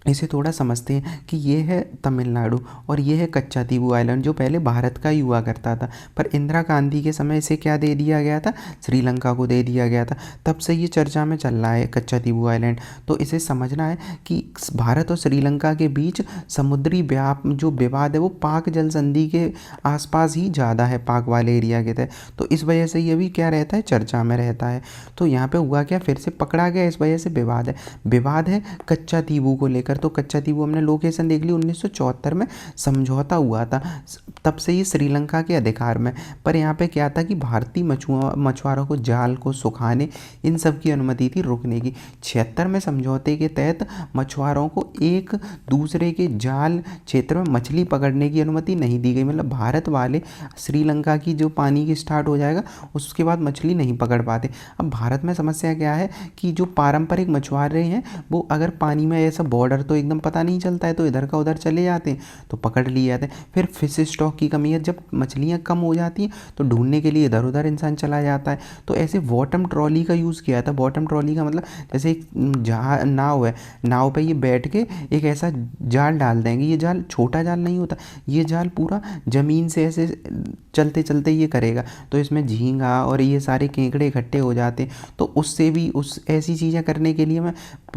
इसे थोड़ा समझते हैं कि ये है तमिलनाडु और ये है कच्चा तीबू आइलैंड, जो पहले भारत का ही हुआ करता था, पर इंदिरा गांधी के समय इसे क्या दे दिया गया था, श्रीलंका को दे दिया गया था। तब से ये चर्चा में चल रहा है कच्चा तीबू आइलैंड। तो इसे समझना है कि भारत और श्रीलंका के बीच समुद्री जो विवाद है वो पाक जल संधि के आसपास ही ज़्यादा है, पाक वाले एरिया के तहत। तो इस वजह से ये भी क्या रहता है, चर्चा में रहता है। तो यहाँ पर हुआ क्या, फिर से पकड़ा गया, इस वजह से विवाद है कच्चा तीबू को लेकर। लेकर तो कच्चा थी, वो हमने लोकेशन देख ली 1974 में समझौता हुआ था, तब से ये श्रीलंका के अधिकार में। पर यहाँ पे क्या था कि भारतीय मछुआरों को जाल को सुखाने इन सब की अनुमति थी रोकने की। 76 में समझौते के तहत मछुआरों को एक दूसरे के जाल क्षेत्र में मछली पकड़ने की अनुमति नहीं दी गई। मतलब भारत वाले श्रीलंका की जो पानी की स्टार्ट हो जाएगा उसके बाद मछली नहीं पकड़ पाते। अब भारत में समस्या क्या है कि जो पारंपरिक मछुआरे हैं वो अगर पानी में ऐसा बॉर्डर तो एकदम पता नहीं चलता है, तो इधर का उधर चले जाते हैं तो पकड़ लिए जाते हैं। फिर फिश स्टॉक की कमी है, जब मछलियाँ कम हो जाती हैं तो ढूंढने के लिए इधर उधर इंसान चला जाता है। तो ऐसे बॉटम ट्रॉली का यूज़ किया था। बॉटम ट्रॉली का मतलब जैसे एक जहाँ नाव है, नाव पे ये बैठ के एक ऐसा जाल डाल देंगे। ये जाल छोटा जाल नहीं होता, ये जाल पूरा ज़मीन से ऐसे चलते चलते ये करेगा, तो इसमें झींगा और ये सारे केकड़े इकट्ठे हो जाते हैं। तो उससे भी उस ऐसी चीज़ें करने के लिए हमें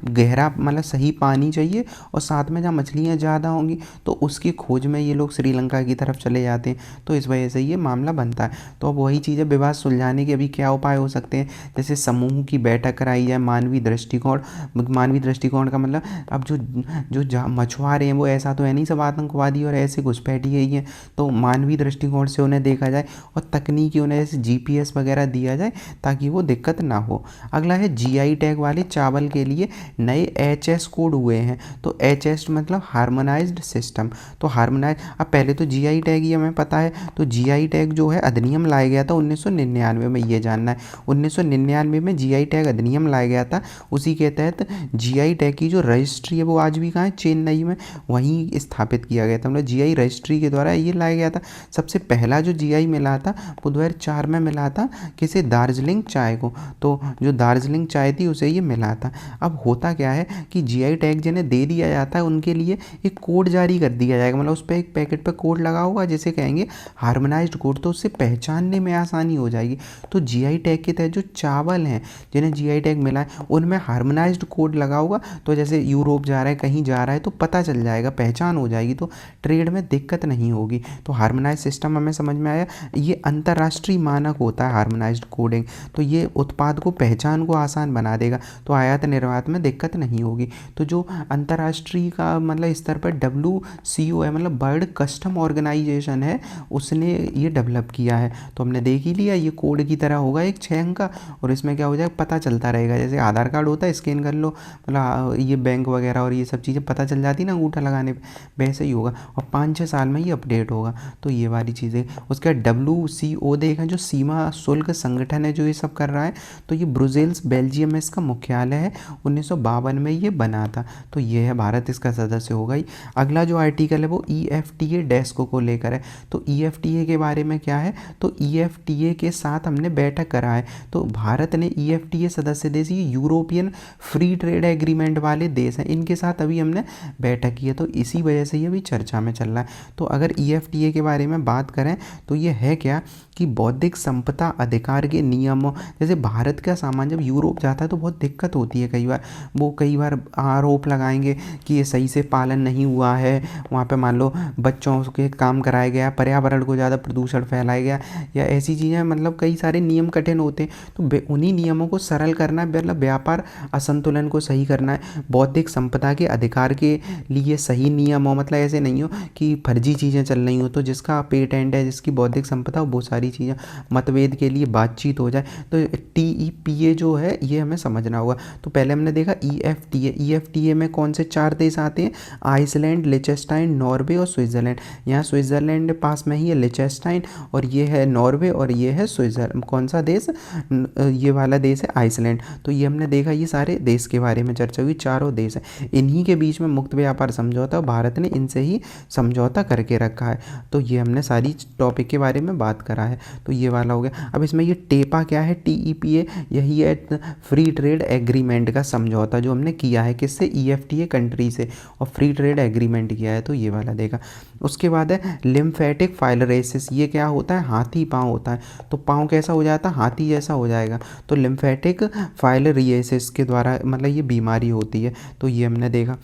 गहरा मतलब सही पानी चाहिए, और साथ में जहाँ मछलियाँ ज़्यादा होंगी तो उसकी खोज में ये लोग श्रीलंका की तरफ चले जाते हैं। तो इस वजह से ये मामला बनता है। तो अब वही चीज़ें विवाद सुलझाने के अभी क्या उपाय हो सकते हैं, जैसे समूह की बैठक कराई जाए। मानवीय दृष्टिकोण का मतलब अब जो मछुआरे हैं वो ऐसा तो है नहीं सब आतंकवादी और ऐसे घुसपैठी ही हैं, तो मानवीय दृष्टिकोण से उन्हें देखा जाए और तकनीकी उन्हें जैसे GPS वगैरह दिया जाए ताकि वो दिक्कत ना हो। अगला है GI टैग वाले चावल के लिए नए HS कोड हुए हैं। तो HS मतलब हार्मोनाइज्ड सिस्टम। तो हार्मोनाइज, अब पहले तो GI टैग ही हमें पता है, तो GI टैग जो है अधिनियम लाया गया था 1999 में, ये जानना है 1999 में GI टैग अधिनियम लाया गया था। उसी के तहत GI टैग की जो रजिस्ट्री है वो आज भी कहाँ है, चेन्नई में वहीं स्थापित किया गया था। मतलब GI रजिस्ट्री के द्वारा ये लाया गया था। सबसे पहला जो GI मिला था वो 2004 में मिला था किसे, दार्जिलिंग चाय को। तो जो दार्जिलिंग चाय थी उसे ये मिला था। अब होता क्या है कि GI टैग जिन्हें दे दिया जाता है उनके लिए एक कोड जारी कर दिया जाएगा। मतलब उस पर एक पैकेट पे कोड लगा होगा जिसे कहेंगे हार्मोनाइज्ड कोड, तो उससे पहचानने में आसानी हो जाएगी। तो GI टैग के तहत जो चावल हैं जिन्हें GI टैग मिला है उनमें हार्मोनाइज्ड कोड लगा होगा, तो जैसे यूरोप जा रहा है कहीं जा रहा है तो पता चल जाएगा, पहचान हो जाएगी, तो ट्रेड में दिक्कत नहीं होगी। तो हार्मोनाइज सिस्टम हमें समझ में आया, ये अंतर्राष्ट्रीय मानक होता है हार्मोनाइज्ड कोडिंग। तो ये उत्पाद को पहचान को आसान बना देगा, तो आयात निर्यात में दिक्कत नहीं होगी। तो जो अंतर्राष्ट्रीय का मतलब स्तर पर WCO है, मतलब वर्ल्ड कस्टम ऑर्गेनाइजेशन है, उसने ये डेवलप किया है। तो हमने देख ही लिया, ये कोड की तरह होगा एक 6 अंक का, और इसमें क्या हो जाएगा पता चलता रहेगा। जैसे आधार कार्ड होता है, स्कैन कर लो, मतलब ये बैंक वगैरह और ये सब चीज़ें पता चल जाती ना अंगूठा लगाने पे, वैसे ही होगा, और 5-6 साल में ये अपडेट होगा। तो ये वाली चीज़ें। उसके बाद WCO देखें, जो सीमा शुल्क संगठन है जो ये सब कर रहा है, तो ये ब्रुसेल्स बेल्जियम में इसका मुख्यालय है। 1952 में ये बना था। तो ये है, भारत इसका सदस्य होगा ही। अगला जो आर्टिकल है वो EFTA डेस्को को लेकर है। तो EFTA के बारे में क्या है, तो EFTA के साथ हमने बैठक करा है। तो भारत ने EFTA सदस्य देश, ये यूरोपियन फ्री ट्रेड एग्रीमेंट वाले देश हैं, इनके साथ अभी हमने बैठक की है। तो इसी वजह से ये भी चर्चा में चल रहा है। तो अगर EFTA के बारे में बात करें तो ये है क्या कि बौद्धिक संपदा अधिकार के नियमों, जैसे भारत का सामान जब यूरोप जाता है तो बहुत दिक्कत होती है। कई बार आरोप लगाएंगे कि ये सही से पालन नहीं हुआ है, वहाँ पे मान लो बच्चों के काम कराया गया, पर्यावरण को ज़्यादा प्रदूषण फैलाया गया, या ऐसी चीज़ें, मतलब कई सारे नियम कठिन होते हैं। तो उन्हीं नियमों को सरल करना है, मतलब व्यापार असंतुलन को सही करना है। बौद्धिक संपदा के अधिकार के लिए सही नियम हो, मतलब ऐसे नहीं हो कि फर्जी चीज़ें चल रही हो, तो जिसका पेटेंट है, जिसकी बौद्धिक संपदा, वो सारी चीज़ें मतभेद के लिए बातचीत हो जाए। तो TEPA जो है ये हमें समझना होगा। तो पहले हमने देखा EFTA में कौन से 4 देश आते हैं, आइसलैंड, लिechtenstein, नॉर्वे और स्विट्ज़रलैंड। यहाँ स्विट्ज़रलैंड पास में ही है लिechtenstein, और ये है नॉर्वे, और ये है स्विट्ज़रलैंड। कौन सा देश, ये वाला देश है आइसलैंड। तो ये हमने देखा, ये सारे देश के बारे में चर्चा हुई, चारों देश हैं। इन्हीं के बीच में मुक्त व्यापार समझौता, भारत ने इनसे ही समझौता करके रखा है। तो ये हमने सारी टॉपिक के बारे में बात करा है। तो ये वाला हो गया। अब इसमें ये टेपा क्या है, TEPA यही है फ्री ट्रेड एग्रीमेंट का समझौता जो हमने किया है किससे, EFTA कंट्री से, और फ्री ट्रेड एग्रीमेंट किया है। तो ये वाला देखा। उसके बाद है लिम्फेटिक फाइलरेसिस। ये क्या होता है, हाथी पाँव होता है। तो पाँव कैसा हो जाता है, हाथी जैसा हो जाएगा। तो लिम्फेटिक फाइलरेसिस के द्वारा मतलब ये बीमारी होती है। तो ये हमने देखा।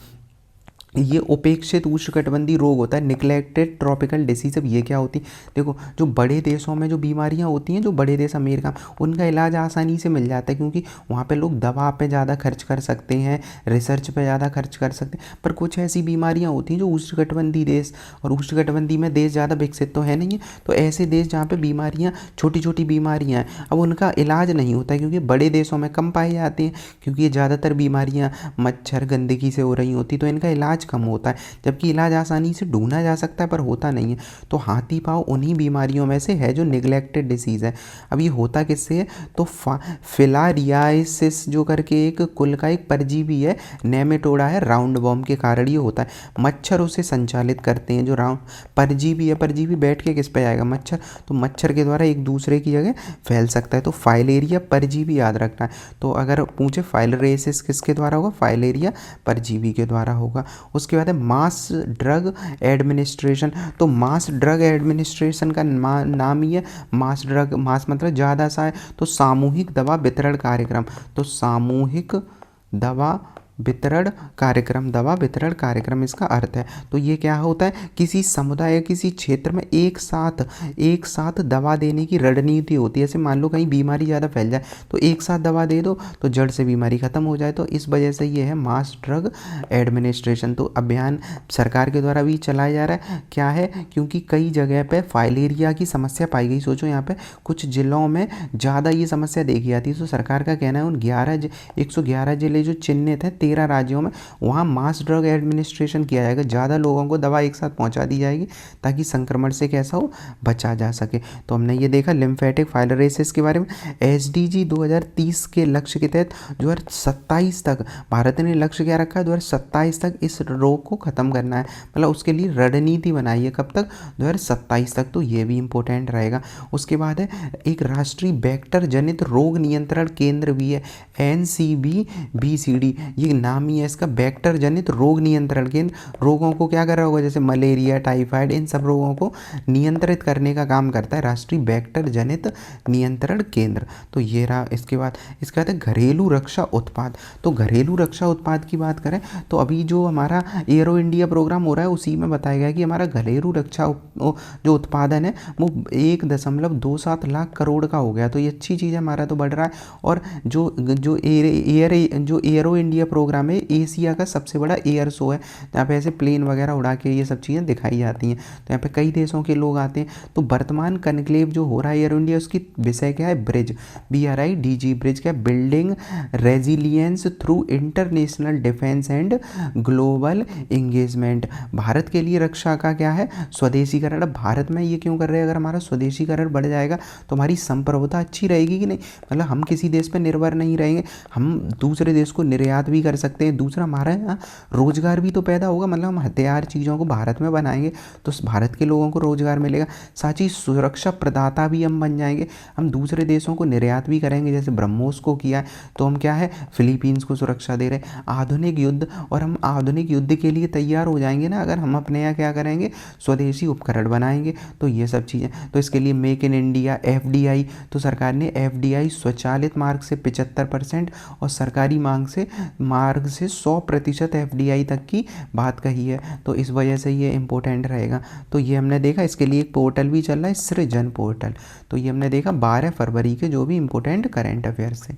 ये उपेक्षित उष्णकटिबंधीय रोग होता है, निग्लेक्टेड ट्रॉपिकल डिसीज। अब ये क्या होती है, देखो जो बड़े देशों में जो बीमारियां होती हैं, जो बड़े देश अमेरिका, उनका इलाज आसानी से मिल जाता है क्योंकि वहाँ पे लोग दवा पे ज़्यादा खर्च कर सकते हैं, रिसर्च पे ज़्यादा खर्च कर सकते हैं। पर कुछ ऐसी बीमारियाँ होती हैं जो उष्णकटिबंधीय देश, और उष्णकटिबंधीय में देश ज़्यादा विकसित तो है नहीं है, तो ऐसे देश जहाँ पे बीमारियाँ, छोटी छोटी बीमारियाँ हैं, अब उनका इलाज नहीं होता है क्योंकि बड़े देशों में कम पाई जाती हैं, क्योंकि ये ज़्यादातर बीमारियाँ मच्छर गंदगी से हो रही होती, तो इनका इलाज कम होता है, जबकि इलाज आसानी से ढूंढा जा सकता है पर होता नहीं है। तो हाथी पाँव उन्हीं बीमारियों में से है जो निग्लेक्टेड डिसीज़ है। अब ये होता किससे है, तो फिलारियासिस जो करके एक कुल का एक परजीवी है, नेमेटोडा है, राउंड वॉर्म के कारण ये होता है। मच्छर उसे संचालित करते हैं, जो राउंड परजीवी है, परजीवी बैठ के किस पे आएगा, मच्छर, तो मच्छर के द्वारा एक दूसरे की जगह फैल सकता है। तो फाइलेरिया परजीवी याद रखना है। तो अगर पूछे फाइलरेसिस किसके द्वारा होगा, फाइलेरिया परजीवी के द्वारा होगा। उसके बाद है मास ड्रग एडमिनिस्ट्रेशन। तो मास ड्रग एडमिनिस्ट्रेशन का नाम ही है मास ड्रग, मास मतलब ज़्यादा सा है, तो सामूहिक दवा वितरण कार्यक्रम। तो सामूहिक दवा वितरण कार्यक्रम, दवा वितरण कार्यक्रम इसका अर्थ है। तो ये क्या होता है, किसी समुदाय या किसी क्षेत्र में एक साथ दवा देने की रणनीति होती है। जैसे मान लो कहीं बीमारी ज़्यादा फैल जाए तो एक साथ दवा दे दो तो जड़ से बीमारी ख़त्म हो जाए। तो इस वजह से ये है मास ड्रग एडमिनिस्ट्रेशन। तो अभियान सरकार के द्वारा भी चलाया जा रहा है। क्या है, क्योंकि कई जगह पे फाइलेरिया की समस्या पाई गई। सोचो यहाँ पे कुछ जिलों में ज़्यादा ये समस्या देखी जाती है। तो सरकार का कहना है उन 111 जिले जो चिन्हित हैं 13 राज्यों में, वहाँ मास ड्रग एडमिनिस्ट्रेशन किया जाएगा, ज़्यादा लोगों को दवा एक साथ पहुँचा दी जाएगी ताकि संक्रमण से कैसा हो, बचा जा सके। तो हमने ये देखा लिम्फेटिक फाइलरेसिस के बारे में। SDG 2030 के लक्ष्य के तहत 2027 तक भारत ने लक्ष्य क्या रखा है, 2027 तक इस रोग को ख़त्म करना है, मतलब उसके लिए रणनीति बनाई है। कब तक, 2027 तक। तो ये भी इम्पोर्टेंट रहेगा। उसके बाद है एक राष्ट्रीय वेक्टर जनित रोग नियंत्रण केंद्र भी है, NCBCD, ये नाम ही है इसका, वेक्टर जनित रोग नियंत्रण केंद्र। रोगों को क्या कर रहा होगा, जैसे मलेरिया, टाइफाइड, इन सब रोगों को नियंत्रित करने का काम करता है राष्ट्रीय वेक्टर जनित नियंत्रण केंद्र। तो ये रहा। इसके बाद इसका है घरेलू रक्षा उत्पाद। तो घरेलू रक्षा उत्पाद की बात करें तो अभी जो हमारा एरो इंडिया प्रोग्राम हो रहा है उसी में बताया गया कि हमारा घरेलू रक्षा जो उत्पादन है वो 1.27 लाख करोड़ का हो गया। तो ये अच्छी चीज़ है, हमारा तो बढ़ रहा है। और जो एरो इंडिया प्रोग्राम है एशिया का सबसे बड़ा एयर शो है, जहाँ पे ऐसे प्लेन वगैरह उड़ा के ये सब चीज़ें दिखाई जाती हैं। तो यहाँ पे कई देशों के लोग आते हैं। तो वर्तमान कनक्लेव जो हो रहा है एरो इंडिया, उसकी विषय क्या है, ब्रिज, BRIDG, ब्रिज क्या, building resilience through international defence and global engagement. Bharat के लिए रक्षा का क्या है, स्वदेशीकरण। अब भारत में ये क्यों कर रहे हैं, अगर हमारा स्वदेशीकरण बढ़ जाएगा तो हमारी संप्रभुता अच्छी रहेगी कि नहीं, मतलब हम किसी देश पर निर्भर नहीं रहेंगे, हम दूसरे देश को निर्यात भी कर सकते हैं। दूसरा हमारे यहाँ रोजगार भी तो पैदा होगा, मतलब हम हथियार चीज़ों को भारत में बनाएंगे तो भारत के लोगों को रोजगार मिलेगा। साथ ही सुरक्षा प्रदाता भी हम बन जाएंगे, हम दूसरे देशों को निर्यात भी करेंगे, जैसे ब्रह्मोस को किया है तो हम क्या है, फिलीपींस को सुरक्षा दे रहे हैं। आधुनिक युद्ध, और हम आधुनिक युद्ध के लिए तैयार हो जाएंगे ना अगर हम अपने यहाँ क्या करेंगे, स्वदेशी उपकरण बनाएंगे। तो ये सब चीज़ें, तो इसके लिए मेक इन इंडिया, FDI, तो सरकार ने FDI स्वचालित मार्ग से 75% और सरकारी मार्ग से 100% FDI तक की बात कही है। तो इस वजह से ये इम्पोर्टेंट रहेगा। तो ये हमने देखा, इसके लिए एक पोर्टल भी चल रहा है, सृजन पोर्टल। तो ये हमने देखा 12 फरवरी के जो भी इम्पोर्टेंट करेंट अफेयर्स हैं।